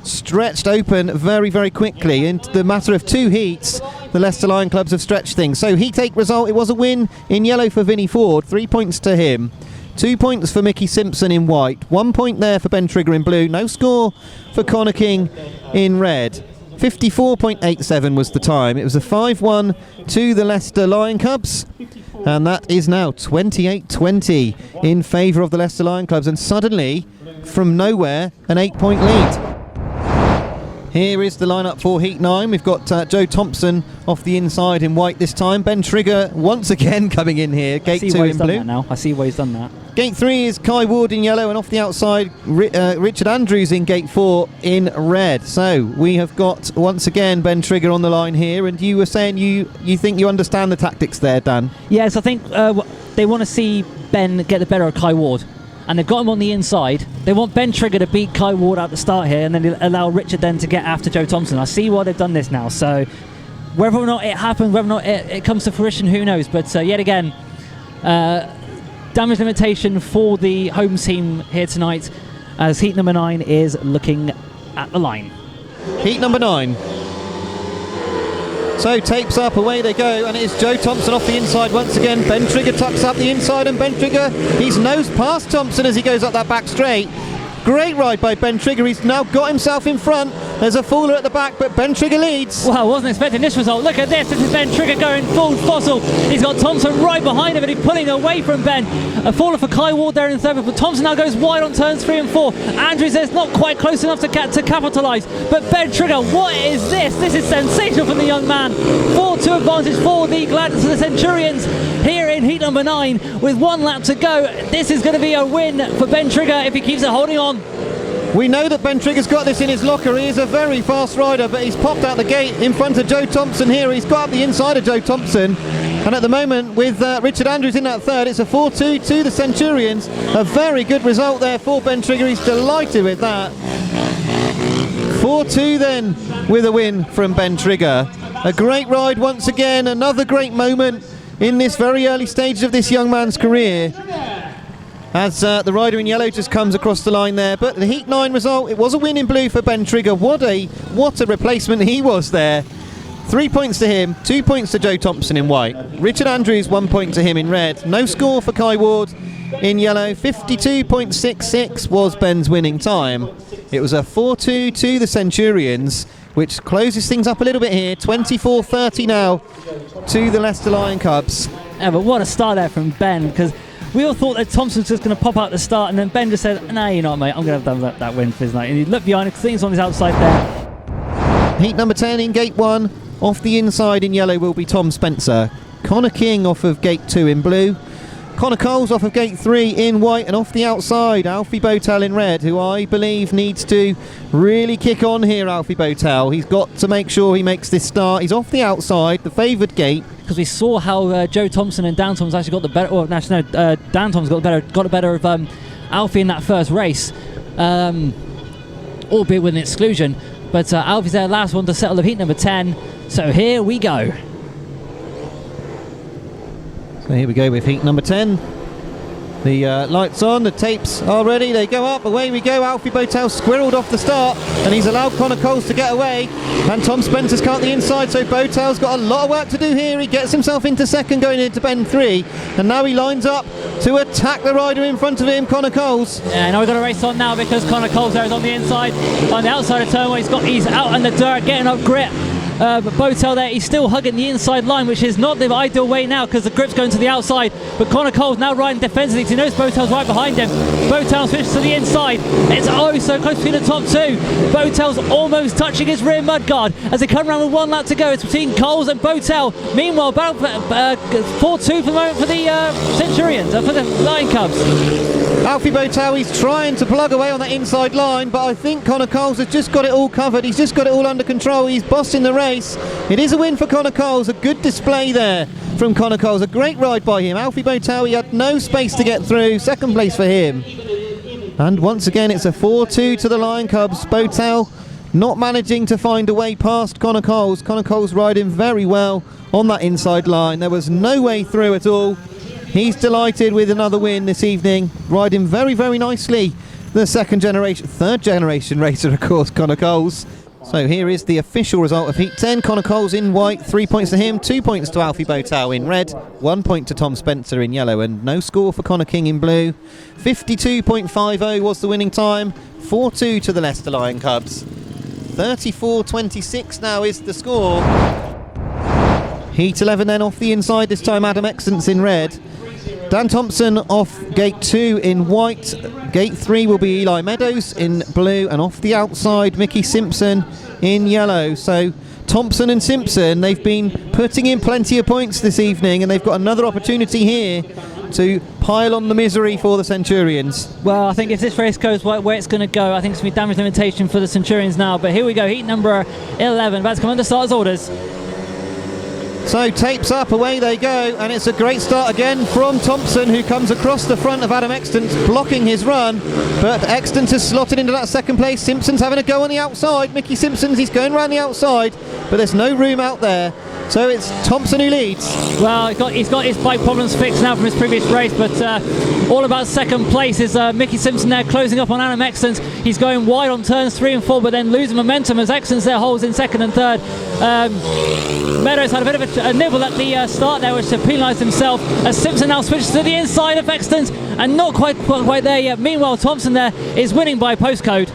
stretched open very, very quickly. In the matter of 2 heats, the Leicester Lion clubs have stretched things. So heat 8 result, it was a win in yellow for Vinnie FOORD, 3 points to him, 2 points for Mickie SIMPSON in white, 1 point there for Ben Trigger in blue, no score for Connor King in red. 54.87 was the time. It was a 5-1 to the Leicester Lion Cubs, and that is now 28-20 in favour of the Leicester Lion Clubs, and suddenly, from nowhere, an 8-point lead. Here is the lineup for Heat 9. We've got Joe Thompson off the inside in white this time. Ben Trigger once again coming in here. Gate 2 in blue. I see why he's done that. Gate 3 is Kai Ward in yellow, and off the outside Richard Andrews in gate 4 in red. So we have got once again Ben Trigger on the line here, and you were saying you think you understand the tactics there, Dan? Yes, I think they want to see Ben get the better of Kai Ward. And they've got him on the inside. They want Ben Trigger to beat Kai Ward at the start here, and then allow Richard then to get after Joe Thompson. I see why they've done this now. So whether or not it happens, whether or not it comes to fruition, who knows. But yet again, damage limitation for the home team here tonight, as heat number 9 is looking at the line. Heat number 9. So tapes up, away they go, and it is Joe Thompson off the inside once again. Ben Trigger tucks up the inside, and Ben Trigger, he's nosed past Thompson as he goes up that back straight. Great ride by Ben Trigger. He's now got himself in front. There's a faller at the back, but Ben Trigger leads. Well, I wasn't expecting this result. Look at this. This is Ben Trigger going full fossil. He's got Thompson right behind him, and he's pulling away from Ben. A faller for Kai Ward there in third, but Thompson now goes wide on turns 3 and 4. Andrews is not quite close enough to capitalise. But Ben Trigger, what is this? This is sensational from the young man. 4-2 advantage for the Gladiators the Centurions here in heat number 9 with 1 lap to go. This is going to be a win for Ben Trigger if he keeps it holding on. We know that Ben Trigger's got this in his locker. He is a very fast rider, but he's popped out the gate in front of Joe Thompson here. He's got up the inside of Joe Thompson. And at the moment, with Richard Andrews in that third, it's a 4-2 to the Centurions. A very good result there for Ben Trigger. He's delighted with that. 4-2 then with a win from Ben Trigger. A great ride once again. Another great moment in this very early stage of this young man's career, as the rider in yellow just comes across the line there. But the Heat 9 result, it was a win in blue for Ben Trigger. What a replacement he was there. 3 points to him, 2 points to Joe Thompson in white. Richard Andrews, 1 point to him in red. No score for Kai Ward in yellow. 52.66 was Ben's winning time. It was a 4-2 to the Centurions, which closes things up a little bit here. 24-30 now to the Leicester Lion Cubs. Yeah, but what a start there from Ben, because we all thought that Thompson was just going to pop out at the start, and then Ben just said, "Nah, you're not, mate. I'm going to have done that win for his night." And he looked behind him, things on his outside there. Heat number 10 in gate 1. Off the inside in yellow will be Tom Spencer. Connor King off of gate 2 in blue. Connor Coles off of gate 3 in white, and off the outside Alfie BOWTELL in red, who I believe needs to really kick on here. Alfie BOWTELL, he's got to make sure he makes this start. He's off the outside, the favoured gate, because we saw how Joe Thompson and Dan Thompson actually got the better. Or actually, no, Dan Thompson got the better of Alfie in that first race, albeit with an exclusion. But Alfie's their last one to settle the heat number 10. So here we go. So here we go with heat number 10. The lights on, the tapes are ready, they go up, away we go. Alfie BOWTELL squirreled off the start, and he's allowed Connor Coles to get away, and Tom Spencer's cut the inside, so BOWTELL's got a lot of work to do here. He gets himself into second going into bend 3, and now he lines up to attack the rider in front of him, Connor Coles. Yeah, now we've got a race on now, because Connor Coles there is on the inside, on the outside of turn where he's out in the dirt, getting up grip. But BOWTELL there, he's still hugging the inside line, which is not the ideal way now because the grip's going to the outside. But Connor Coles now riding defensively because he knows BOWTELL's right behind him. BOWTELL switches to the inside. It's oh so close between the top two. BOWTELL's almost touching his rear mudguard as they come around with 1 lap to go. It's between Coles and BOWTELL. Meanwhile, 4-2 for the moment for the Centurions, for the Lion Cubs. Alfie BOWTELL, he's trying to plug away on that inside line, but I think Connor Coles has just got it all covered. He's just got it all under control. He's bossing the race. It is a win for Connor Coles. A good display there from Connor Coles. A great ride by him. Alfie BOWTELL, he had no space to get through. Second place for him. And once again, it's a 4-2 to the Lion Cubs. BOWTELL not managing to find a way past Connor Coles. Connor Coles riding very well on that inside line. There was no way through at all. He's delighted with another win this evening, riding very, very nicely. The third generation racer, of course, Connor Coles. So here is the official result of Heat 10. Connor Coles in white, 3 points to him, 2 points to Alfie BOWTELL in red, 1 point to Tom Spencer in yellow, and no score for Connor King in blue. 52.50 was the winning time, 4-2 to the Leicester Lion Cubs. 34.26 now is the score. Heat 11 then off the inside, this time Adam Extance in red. Dan Thompson off gate 2 in white. Gate 3 will be Eli MEADOWS in blue, and off the outside Mickie SIMPSON in yellow. So Thompson and Simpson, they've been putting in plenty of points this evening, and they've got another opportunity here to pile on the misery for the Centurions. Well, I think if this race goes where it's going to go, I think it's going to be damage limitation for the Centurions now. But here we go, heat number 11, about to come under starters' orders. So tapes up, away they go, and it's a great start again from Thompson, who comes across the front of Adam Extance, blocking his run, but Extance has slotted into that second place. Simpson's having a go on the outside. Mickie SIMPSON, he's going around the outside, but there's no room out there. So it's Thompson who leads. Well, he's got his bike problems fixed now from his previous race, but all about second place is Mickie SIMPSON there, closing up on Adam Extance. He's going wide on turns 3 and 4, but then losing momentum as Extance there holds in second and third. Meadows had a bit of a nibble at the start there, which penalised himself, as Simpson now switches to the inside of Extance, and not quite there yet. Meanwhile, Thompson there is winning by postcode.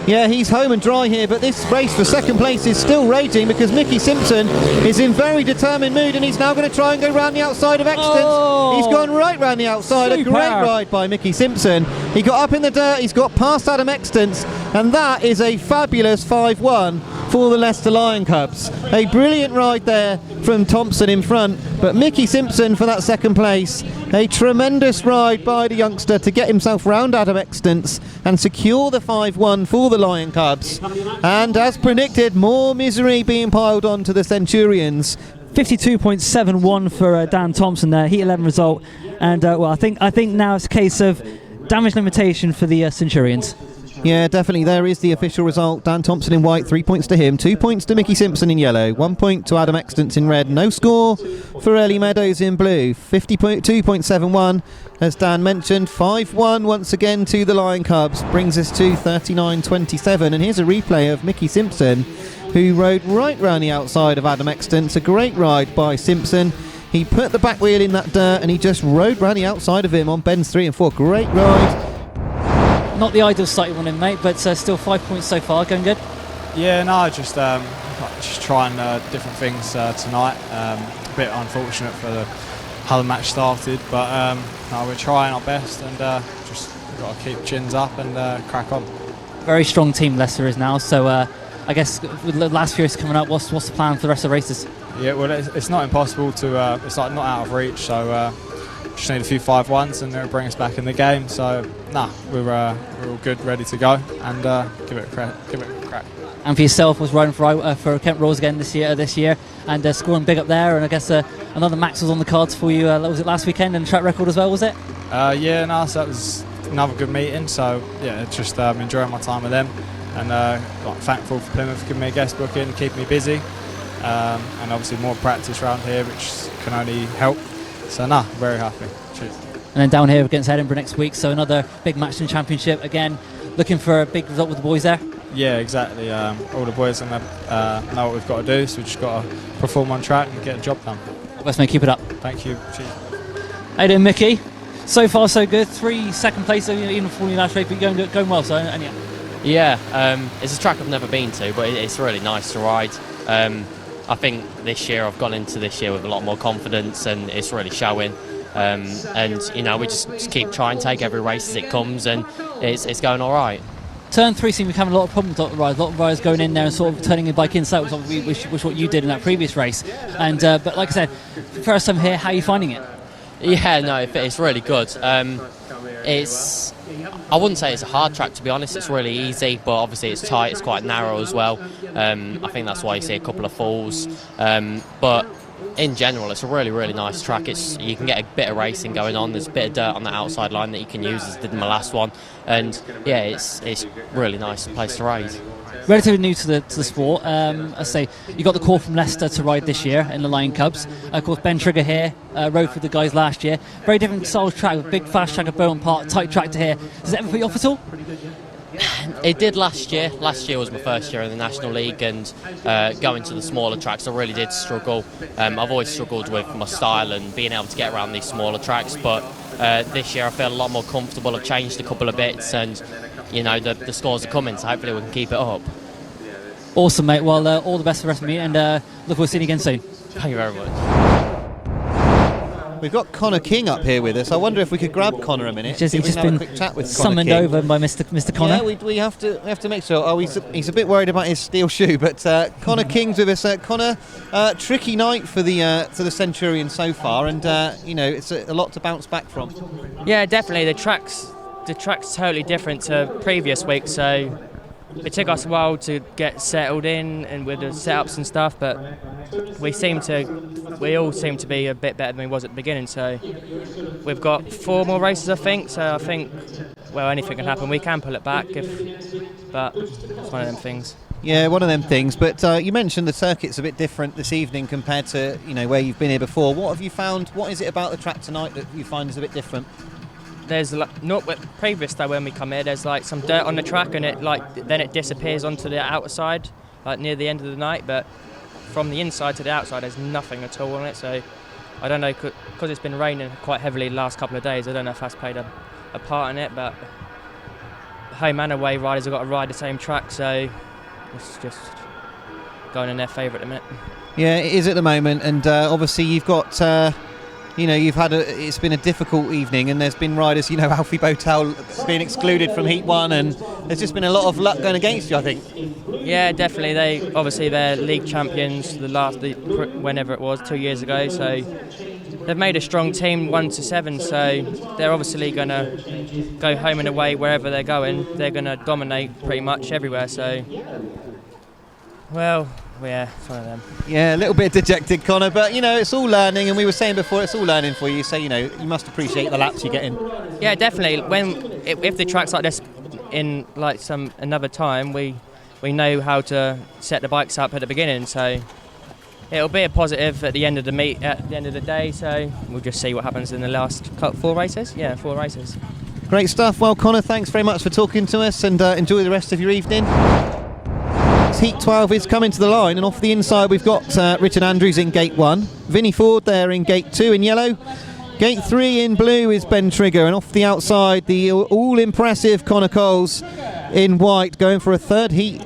Yeah, he's home and dry here, but this race for second place is still raging because Mickie SIMPSON is in very determined mood, and he's now going to try and go round the outside of Extance. Oh, he's gone right round the outside. super. A great ride by Mickie SIMPSON. He got up in the dirt, he's got past Adam Extance, and that is a fabulous 5-1 for the Leicester Lion Cubs. A brilliant ride there from Thompson in front, but Mickie SIMPSON for that second place. A tremendous ride by the youngster to get himself round Adam Extance and secure the 5-1 for the Lion Cubs. And as predicted, more misery being piled on to the Centurions. 52.71 for Dan Thompson there, Heat 11 result, and well, I think now it's a case of damage limitation for the Centurions. Yeah, definitely. There is the official result. Dan Thompson in white, 3 points to him, 2 points to Mickie SIMPSON in yellow, 1 point to Adam Extance in red. No score for Eli MEADOWS in blue. 52.71, as Dan mentioned. 5-1 once again to the Lion Cubs, brings us to 39.27. And here's a replay of Mickie SIMPSON, who rode right round the outside of Adam Extance. A great ride by SIMPSON. He put the back wheel in that dirt and he just rode round the outside of him on bends 3 and 4. Great ride. Not the ideal start you want in, mate, but still 5 points so far. Going good? Yeah, no, just trying different things tonight. A bit unfortunate for how the match started, but no, we're trying our best, and just got to keep chins up and crack on. Very strong team Leicester is now, so I guess with the last few races coming up, what's the plan for the rest of the races? Yeah, well, it's not impossible to. It's like not out of reach, so. Just need a few 5-1s and it'll bring us back in the game. So, we're all good, ready to go, and give it a crack. And for yourself, was riding for Kent Royals again this year, and scoring big up there. And I guess another max was on the cards for you. Was it last weekend, and track record as well? Was it? Yeah, no. So that was another good meeting. So yeah, just enjoying my time with them, and thankful for Plymouth for giving me a guest booking, keeping me busy, and obviously more practice around here, which can only help. So very happy. Cheers. And then down here against Edinburgh next week, so another big match in the Championship. Again, looking for a big result with the boys there. Yeah, exactly. All the boys know what we've got to do, so we've just got to perform on track and get the job done. Best mate, keep it up. Thank you. Cheers. How you doing, Mickie? So far so good. 3 second place, even before your last race, but going well. So and yeah, it's a track I've never been to, but it's really nice to ride. I think this year I've gone into this year with a lot more confidence, and it's really showing. And we just keep trying to take every race as it comes, and it's going all right. Turn 3 seemed to be having a lot of problems on the ride. A lot of riders going in there and sort of turning your bike inside, which was what you did in that previous race. And but like I said, first time here, how are you finding it? Yeah, no, it's really good. I wouldn't say it's a hard track, to be honest. It's really easy, but obviously it's tight, it's quite narrow as well. I think that's why you see a couple of falls. But in general, it's a really, really nice track. You can get a bit of racing going on. There's a bit of dirt on the outside line that you can use, as did in my last one. And yeah, it's really nice place to race. Relatively new to the sport. I say you got the call from Leicester to ride this year in the Lion Cubs. Of course, Ben Trigger here rode for the guys last year. Very different style of track, with big fast track at Bowen Park, tight track to here. Does it ever put you off at all? It did last year. Last year was my first year in the National League, and going to the smaller tracks, I really did struggle. I've always struggled with my style and being able to get around these smaller tracks, but this year I feel a lot more comfortable. I've changed a couple of bits, and the scores are coming, so hopefully we can keep it up. Awesome, mate. Well, all the best for the rest of me, and look forward to seeing you again soon. Thank you very much. We've got Connor King up here with us. I wonder if we could grab Connor a minute. He's just been a quick chat with summoned Connor King. over by Mr. Connor. Yeah, we have to make sure. Oh, he's a bit worried about his steel shoe, but Connor King's with us. Connor, tricky night for the Centurions so far, and it's a lot to bounce back from. Yeah, definitely. The track's totally different to previous weeks, so it took us a while to get settled in and with the setups and stuff, but we all seem to be a bit better than we was at the beginning. So we've got 4 more races, I think. So I think, well, anything can happen. We can pull it back, but it's one of them things. Yeah, one of them things. But you mentioned the circuit's a bit different this evening compared to where you've been here before. What have you found? What is it about the track tonight that you find is a bit different? There's not previous though when we come here. There's like some dirt on the track, and then it disappears onto the outside, like near the end of the night. But from the inside to the outside, there's nothing at all on it. So I don't know, because it's been raining quite heavily the last couple of days. I don't know if that's played a part in it, but home and away riders have got to ride the same track, so it's just going in their favour at the minute. Yeah, it is at the moment, and obviously you've got. It's been a difficult evening, and there's been riders, Alfie BOWTELL being excluded from Heat 1, and there's just been a lot of luck going against you, I think. Yeah, definitely. They're league champions whenever it was, 2 years ago, so they've made a strong team, 1 to 7, so they're obviously going to go home and away wherever they're going. They're going to dominate pretty much everywhere, so, well, yeah, it's one of them. Yeah, a little bit dejected, Connor, but it's all learning, and we were saying before, it's all learning for you, so you must appreciate the laps you're getting. Yeah, definitely. If the track's like this in like another time, we know how to set the bikes up at the beginning, so it'll be a positive at the end of the day, so we'll just see what happens in the last 4 races. Yeah, 4 races. Great stuff. Well, Connor, thanks very much for talking to us, and enjoy the rest of your evening. Heat 12 is coming to the line, and off the inside we've got Richard Andrews in gate 1, Vinnie FOORD there in gate 2 in yellow, gate 3 in blue is Ben Trigger, and off the outside the all-impressive Connor Coles in white, going for a 3rd heat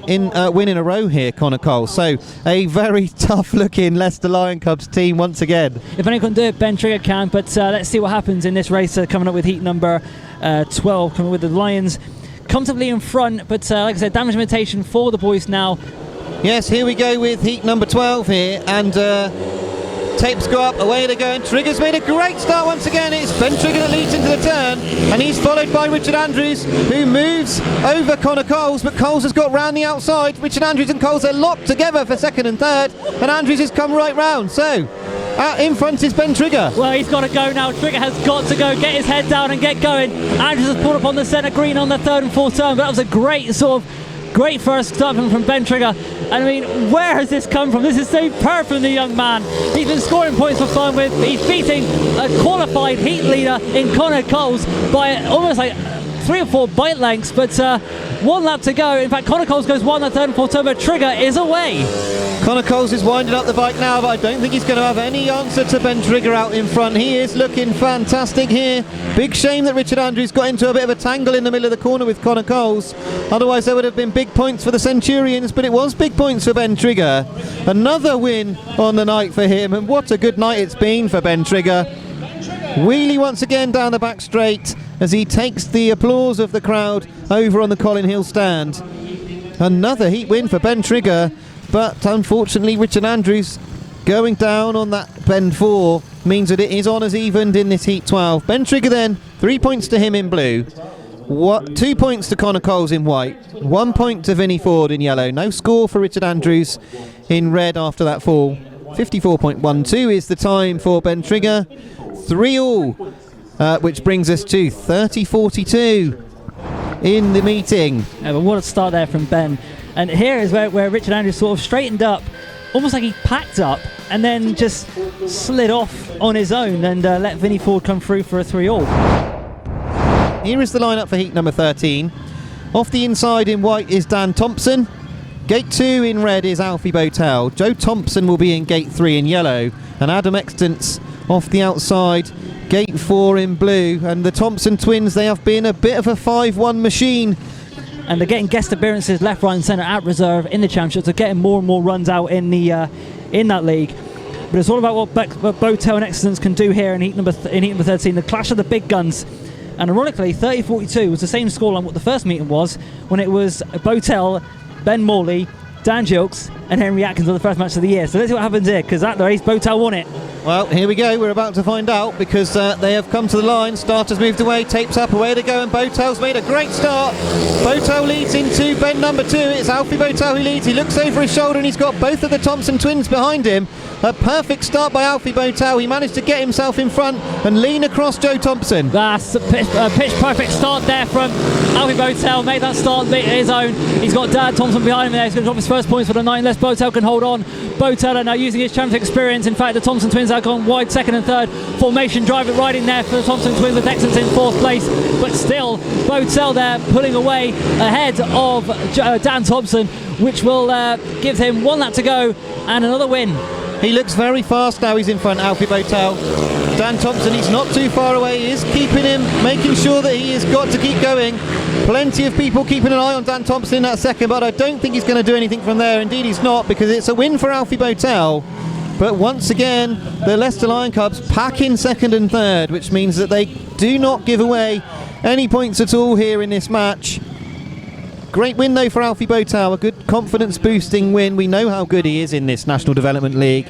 win in a row here, Connor Coles. So a very tough-looking Leicester Lion Cubs team once again. If anyone can do it, Ben Trigger can, but let's see what happens in this race coming up with heat number 12, coming with the Lions comfortably in front, but like I said, damage limitation for the boys now. Yes, here we go with heat number 12 here, and tapes go up, away they go, and Trigger's made a great start once again. It's Ben Trigger that leads into the turn, and he's followed by Richard Andrews, who moves over Connor Coles, but Coles has got round the outside. Richard Andrews and Coles are locked together for 2nd and 3rd, and Andrews has come right round, so out in front is Ben Trigger. Well, he's got to go now. Trigger has got to go, get his head down and get going. Andrews has pulled up on the centre green on the 3rd and 4th turn, but that was a great first start from Ben Trigger. I mean, where has this come from? This is superb from the young man. He's been scoring points for fun with. He's beating a qualified heat leader in Connor Coles by almost like 3 or 4 bite lengths, but 1 lap to go. In fact, Connor Coles goes 1 on the 3rd and 4th turn, but Trigger is away. Connor Coles is winding up the bike now, but I don't think he's going to have any answer to Ben Trigger out in front. He is looking fantastic here. Big shame that Richard Andrews got into a bit of a tangle in the middle of the corner with Connor Coles. Otherwise there would have been big points for the Centurions, but it was big points for Ben Trigger. Another win on the night for him, and what a good night it's been for Ben Trigger. Wheelie once again down the back straight as he takes the applause of the crowd over on the Colin Hill stand. Another heat win for Ben Trigger, but unfortunately Richard Andrews going down on that bend 4 means that it is honours evened in this heat 12. Ben Trigger then, 3 points to him in blue, 2 points to Connor Coles in white, 1 point to Vinnie FOORD in yellow. No score for Richard Andrews in red after that fall. 54.12 is the time for Ben Trigger. 3-all, which brings us to 30.42 in the meeting. Yeah, but what a start there from Ben. And here is where Richard Andrews sort of straightened up, almost like he packed up and then just slid off on his own and let Vinnie FOORD come through for a 3-all. Here is the lineup for heat number 13. Off the inside in white is Dan Thompson. Gate 2 in red is Alfie BOWTELL. Joe Thompson will be in gate 3 in yellow, and Adam Extance off the outside, gate 4 in blue. And the Thompson twins, they have been a bit of a 5-1 machine. And they're getting guest appearances left, right and centre at reserve in the championship. They're getting more and more runs out in that league. But it's all about what BOWTELL and Extance can do here in heat number 13, the clash of the big guns. And ironically, 30.42 was the same scoreline what the first meeting was, when it was BOWTELL, Ben Morley, Dan Gilks, and Henry Atkins on the first match of the year. So let's see what happens here, because at the race, BOWTELL won it. Well, here we go. We're about to find out, because they have come to the line. Starters moved away, tapes up, away they go, and BOWTELL's made a great start. BOWTELL leads into bend number 2. It's Alfie BOWTELL who leads. He looks over his shoulder and he's got both of the Thompson twins behind him. A perfect start by Alfie BOWTELL. He managed to get himself in front and lean across Joe Thompson. That's a pitch perfect start there from Alfie BOWTELL. Made that start his own. He's got Dad Thompson behind him there. He's going to drop his first points for the night unless BOWTELL can hold on. BOWTELL are now using his championship experience. In fact, the Thompson twins have gone wide second and third. Formation drive it right in there for the Thompson twins with Extance in 4th place. But still, BOWTELL there pulling away ahead of Dan Thompson, which will give him 1 lap to go and another win. He looks very fast now. He's in front, Alfie BOWTELL. Dan Thompson, he's not too far away. He is keeping him, making sure that he has got to keep going. Plenty of people keeping an eye on Dan Thompson in that second, but I don't think he's going to do anything from there. Indeed, he's not, because it's a win for Alfie BOWTELL. But once again, the Leicester Lion Cubs pack in second and third, which means that they do not give away any points at all here in this match. Great win though for Alfie BOWTELL, a good confidence boosting win. We know how good he is in this National Development League.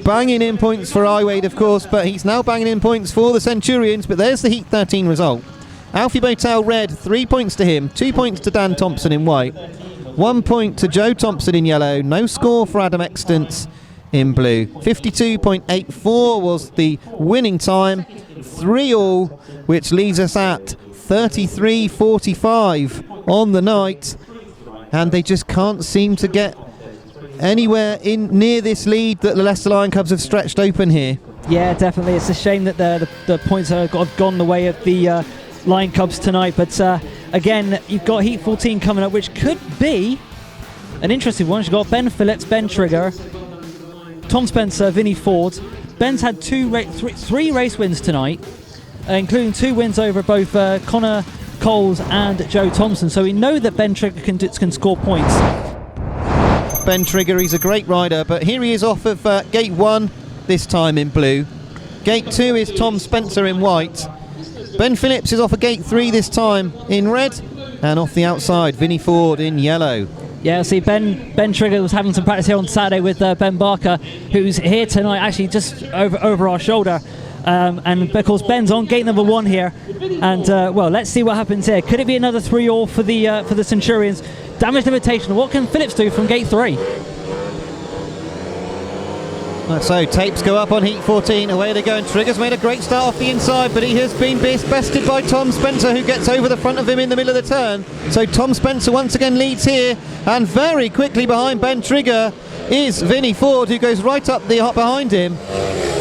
Banging in points for Haywood, of course, but he's now banging in points for the Centurions. But there's the Heat 13 result. Alfie BOWTELL red, 3 points to him, 2 points to Dan Thompson in white, 1 point to Joe Thompson in yellow, no score for Adam Extance in blue. 52.84 was the winning time, 3-all, which leaves us at 33.45 on the night, and they just can't seem to get anywhere in near this lead that the Leicester Lion Cubs have stretched open here. Yeah, definitely. It's a shame that the points have gone the way of the Lion Cubs tonight, but again, you've got Heat 14 coming up, which could be an interesting one. You've got Ben Phillips, Ben Trigger, Tom Spencer, Vinnie FOORD. Ben's had three race wins tonight, including 2 wins over both Connor Coles and Joe Thompson, so we know that Ben Trigger can score points. Ben Trigger, he's a great rider, but here he is off of gate 1 this time in blue. Gate 2 is Tom Spencer in white. Ben Phillips is off of gate 3 this time in red, and off the outside Vinnie FOORD in yellow. Yeah, see, Ben Trigger was having some practice here on Saturday with Ben Barker, who's here tonight, actually just over our shoulder. And of course Ben's on gate number 1 here, and well, let's see what happens here. Could it be another 3-all for the Centurions? Damage limitation. What can Phillips do from gate 3? So tapes go up on Heat 14, away they go, and Trigger's made a great start off the inside, but he has been bested by Tom Spencer, who gets over the front of him in the middle of the turn. So Tom Spencer once again leads here, and very quickly behind Ben Trigger is Vinnie FOORD, who goes right up behind him.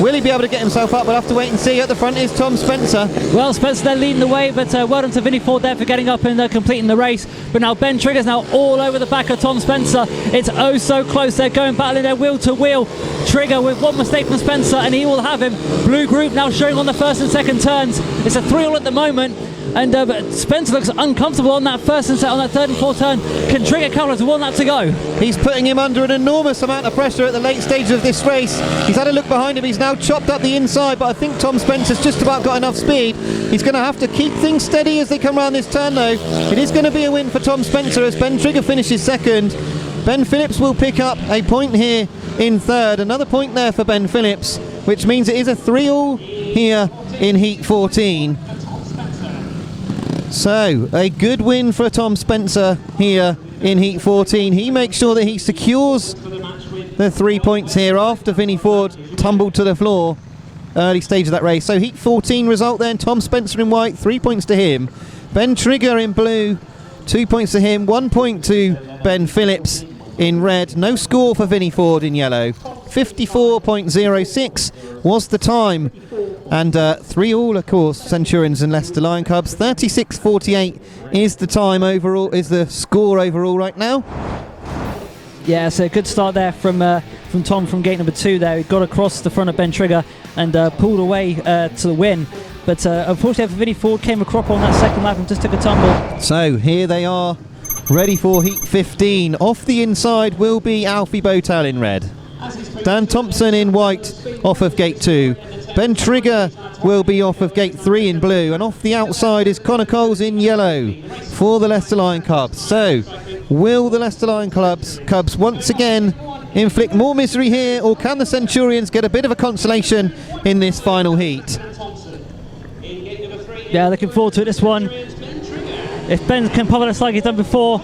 Will he be able to get himself up? We'll have to wait and see. At the front is Tom Spencer. Well, Spencer there leading the way, but well done to Vinnie FOORD there for getting up and completing the race. But now Ben Trigger's now all over the back of Tom Spencer. It's oh so close. They're going battling their wheel to wheel. Trigger with one mistake from Spencer and he will have him. Blue group now showing on the first and second turns. It's a 3-all at the moment. And but Spencer looks uncomfortable on that first and on that third and fourth turn. Can Trigger cover with 1 lap to go? He's putting him under an enormous amount of pressure at the late stages of this race. He's had a look behind him. He's now chopped up the inside, but I think Tom Spencer's just about got enough speed. He's going to have to keep things steady as they come around this turn, though. It is going to be a win for Tom Spencer as Ben Trigger finishes second. Ben Phillips will pick up a point here in third. Another point there for Ben Phillips, which means it is a 3-all here in Heat 14. So, a good win for Tom Spencer here in Heat 14. He makes sure that he secures the 3 points here after Vinnie FOORD tumbled to the floor early stage of that race. So Heat 14 result then, Tom Spencer in white, 3 points to him. Ben Trigger in blue, 2 points to him, 1 point to Ben Phillips in red. No score for Vinnie FOORD in yellow. 54.06 was the time. And 3-all, of course, Centurions and Leicester Lion Cubs. 36.48 is the time overall, is the score overall right now. Yeah, so a good start there from Tom from gate number 2 there. He got across the front of Ben Trigger and pulled away to the win. But unfortunately for Vinnie FOORD, came a crop on that second lap and just took a tumble. So here they are, ready for Heat 15. Off the inside will be Alfie BOWTELL in red. Dan Thompson in white off of gate 2. Ben Trigger will be off of gate 3 in blue, and off the outside is Connor Coles in yellow for the Leicester Lion Cubs. So Will the Leicester Lion Cubs once again inflict more misery here, or can the Centurions get a bit of a consolation in this final heat? Yeah, looking forward to it, this one. If Ben can pop it like he's done before,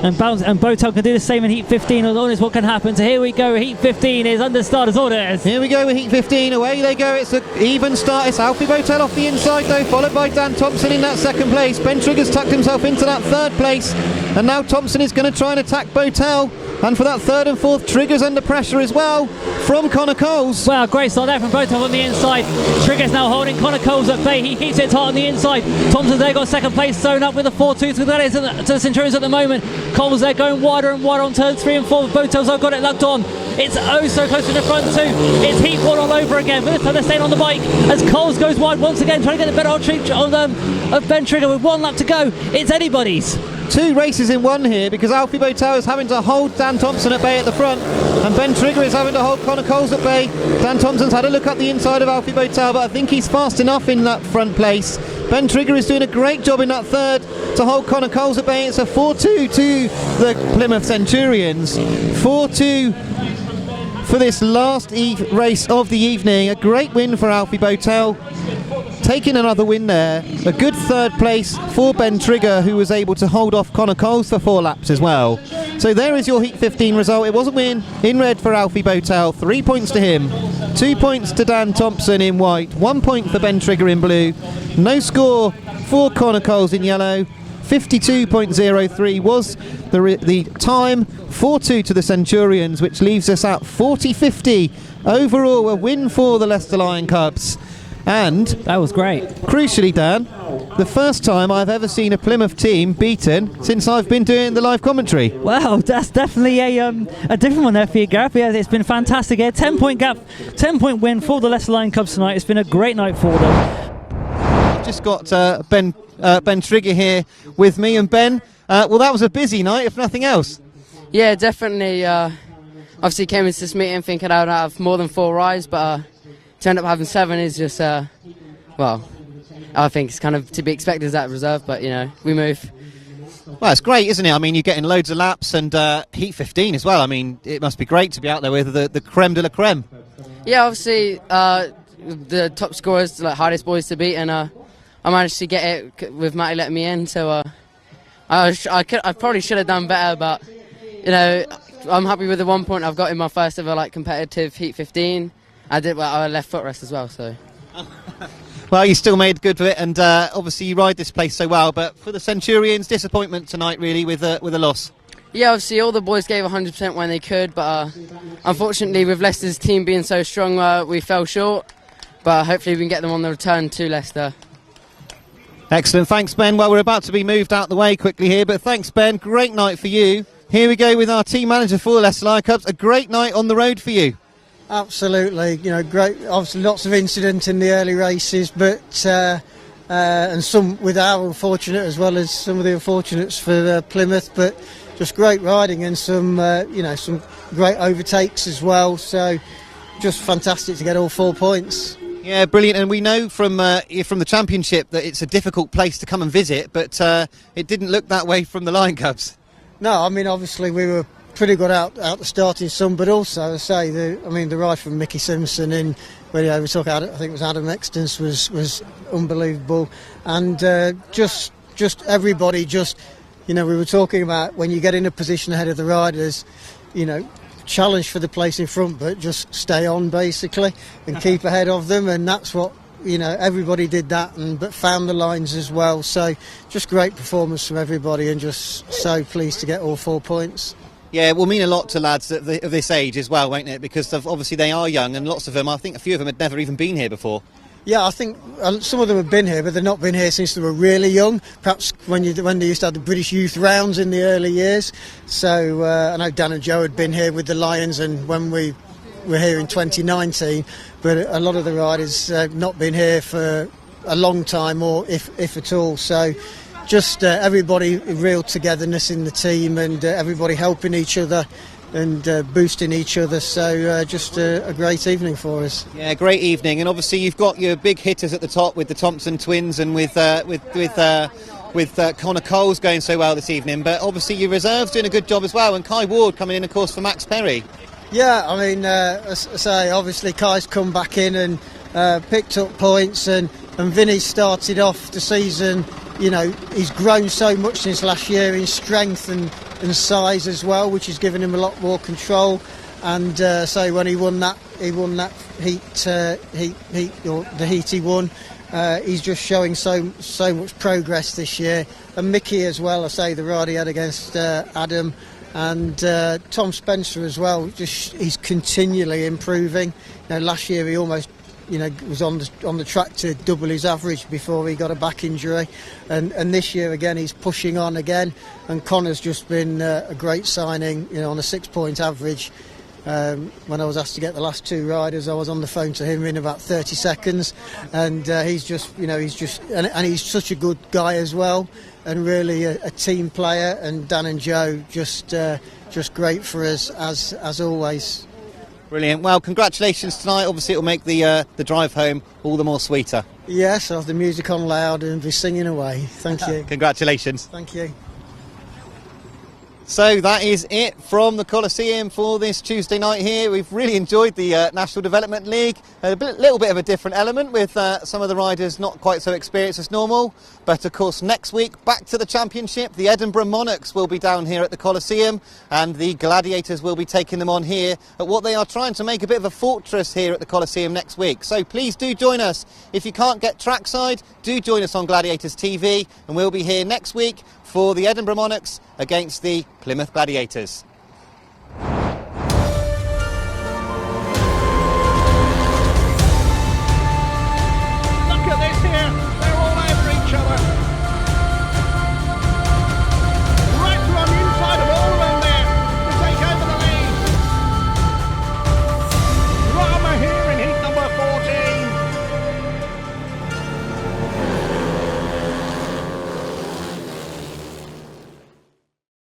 and BOWTELL can do the same in Heat 15, on is what can happen. So here we go, Heat 15 is under starters orders. Here we go with Heat 15, away they go, it's an even start. It's Alfie BOWTELL off the inside though, followed by Dan Thompson in that second place. Ben Trigger's tucked himself into that third place, and now Thompson is going to try and attack BOWTELL. And for that third and fourth, Trigger's under pressure as well from Connor Coles. Well, great start there from BOWTELL on the inside. Trigger's now holding Connor Coles at bay. He keeps it tight on the inside. Thompson's there, got second place, sewn up with a 4-2 to the Centurions at the moment. Coles there going wider and wider on turns 3 and 4. BOWTELL's got it lugged on. It's oh so close to the front too. It's Heat 1 all over again, but this time they're staying on the bike as Coles goes wide once again, trying to get the better of Ben Trigger with 1 lap to go. It's anybody's. 2 races in 1 here, because Alfie BOWTELL is having to hold Dan Thompson at bay at the front, and Ben Trigger is having to hold Connor Coles at bay. Dan Thompson's had a look at the inside of Alfie BOWTELL, but I think he's fast enough in that front place. Ben Trigger is doing a great job in that third to hold Connor Coles at bay. It's a 4-2 to the Plymouth Centurions. 4-2 for this last race of the evening. A great win for Alfie BOWTELL, taking another win there. A good third place for Ben Trigger, who was able to hold off Connor Coles for 4 laps as well. So there is your Heat 15 result. It was a win in red for Alfie BOWTELL. 3 points to him, 2 points to Dan Thompson in white, 1 point for Ben Trigger in blue. No score for Connor Coles in yellow. 52.03 was the time. 4-2 to the Centurions, which leaves us at 40-50 overall. A win for the Leicester Lion Cubs. And that was great. Crucially, Dan, the first time I've ever seen a Plymouth team beaten since I've been doing the live commentary. Well, that's definitely a different one there for you, Gareth. Yeah, it's been fantastic here. 10-point gap, 10-point win for the Leicester Lion Cubs tonight. It's been a great night for them. I've just got Ben Trigger here with me, and Ben, well, that was a busy night, if nothing else. Yeah, definitely. Obviously came into this meeting thinking I would have more than 4 rides, but turned up having 7 is just, well, I think it's kind of to be expected as that reserve, but, you know, we move. Well, it's great, isn't it? I mean, you're getting loads of laps and Heat 15 as well. I mean, it must be great to be out there with the creme de la creme. Yeah, obviously, the top scorers, like hardest boys to beat, and I managed to get it with Mattie letting me in, so I probably should have done better, but, you know, I'm happy with the 1 point I've got in my first ever, like, competitive Heat 15. I left footrest as well, so. Well, you still made good of it, and obviously you ride this place so well. But for the Centurions, disappointment tonight, really, with a loss. Yeah, obviously all the boys gave 100% when they could, but unfortunately, with Leicester's team being so strong, we fell short. But hopefully, we can get them on the return to Leicester. Excellent, thanks, Ben. Well, we're about to be moved out the way quickly here, but thanks, Ben. Great night for you. Here we go with our team manager for the Leicester Lion Cubs. A great night on the road for you. Absolutely, you know, great. Obviously, lots of incident in the early races, but and some with our unfortunate as well as some of the unfortunates for Plymouth. But just great riding and some, you know, some great overtakes as well. So just fantastic to get all 4 points. Yeah, brilliant. And we know from the championship that it's a difficult place to come and visit, but it didn't look that way from the Lion Cubs. No, I mean, obviously we were pretty good out the starting some, but also, as I say, the ride from Mickie SIMPSON in where he overtook, I think it was Adam Extance, was unbelievable, and just everybody, just, you know, we were talking about when you get in a position ahead of the riders, you know, challenge for the place in front, but just stay on basically and keep ahead of them, and that's what, you know, everybody did that, but found the lines as well. So just great performance from everybody, and just so pleased to get all 4 points. Yeah, it will mean a lot to lads of this age as well, won't it? Because obviously they are young, and lots of them, I think a few of them had never even been here before. Yeah, I think some of them have been here, but they've not been here since they were really young. Perhaps when they used to have the British Youth Rounds in the early years. So I know Dan and Joe had been here with the Lions, and when we were here in 2019, but a lot of the riders have not been here for a long time, or if at all. So just everybody, real togetherness in the team, and everybody helping each other and boosting each other. So just a great evening for us. Yeah, great evening. And obviously you've got your big hitters at the top with the Thompson twins and with with Connor Coles going so well this evening, but obviously your reserves doing a good job as well, and Kai Ward coming in, of course, for Max Perry. Yeah, I mean, as I say, obviously Kai's come back in and picked up points, and Vinny started off the season, you know, he's grown so much since last year in strength and size as well, which has given him a lot more control. And so when he won that heat, the heat he won, he's just showing so much progress this year. And Mickie as well, I say, the ride he had against Adam, and Tom Spencer as well, he's continually improving. You know, last year he almost, you know, was on the track to double his average before he got a back injury, and this year again he's pushing on again. And Connor's just been a great signing, you know, on a 6-point average. When I was asked to get the last 2 riders, I was on the phone to him in about 30 seconds, and he's just, you know, and he's such a good guy as well, and really a team player. And Dan and Joe just great for us as always. Brilliant. Well, congratulations tonight. Obviously, it'll make the drive home all the more sweeter. Yes, I'll have the music on loud and be singing away. Thank you. Congratulations. Thank you. So that is it from the Coliseum for this Tuesday night here. We've really enjoyed the National Development League. A little bit of a different element with some of the riders not quite so experienced as normal. But of course next week back to the championship. The Edinburgh Monarchs will be down here at the Coliseum, and the Gladiators will be taking them on here at what they are trying to make a bit of a fortress here at the Coliseum next week. So please do join us. If you can't get trackside, do join us on Gladiators TV, and we'll be here next week for the Edinburgh Monarchs against the Plymouth Gladiators.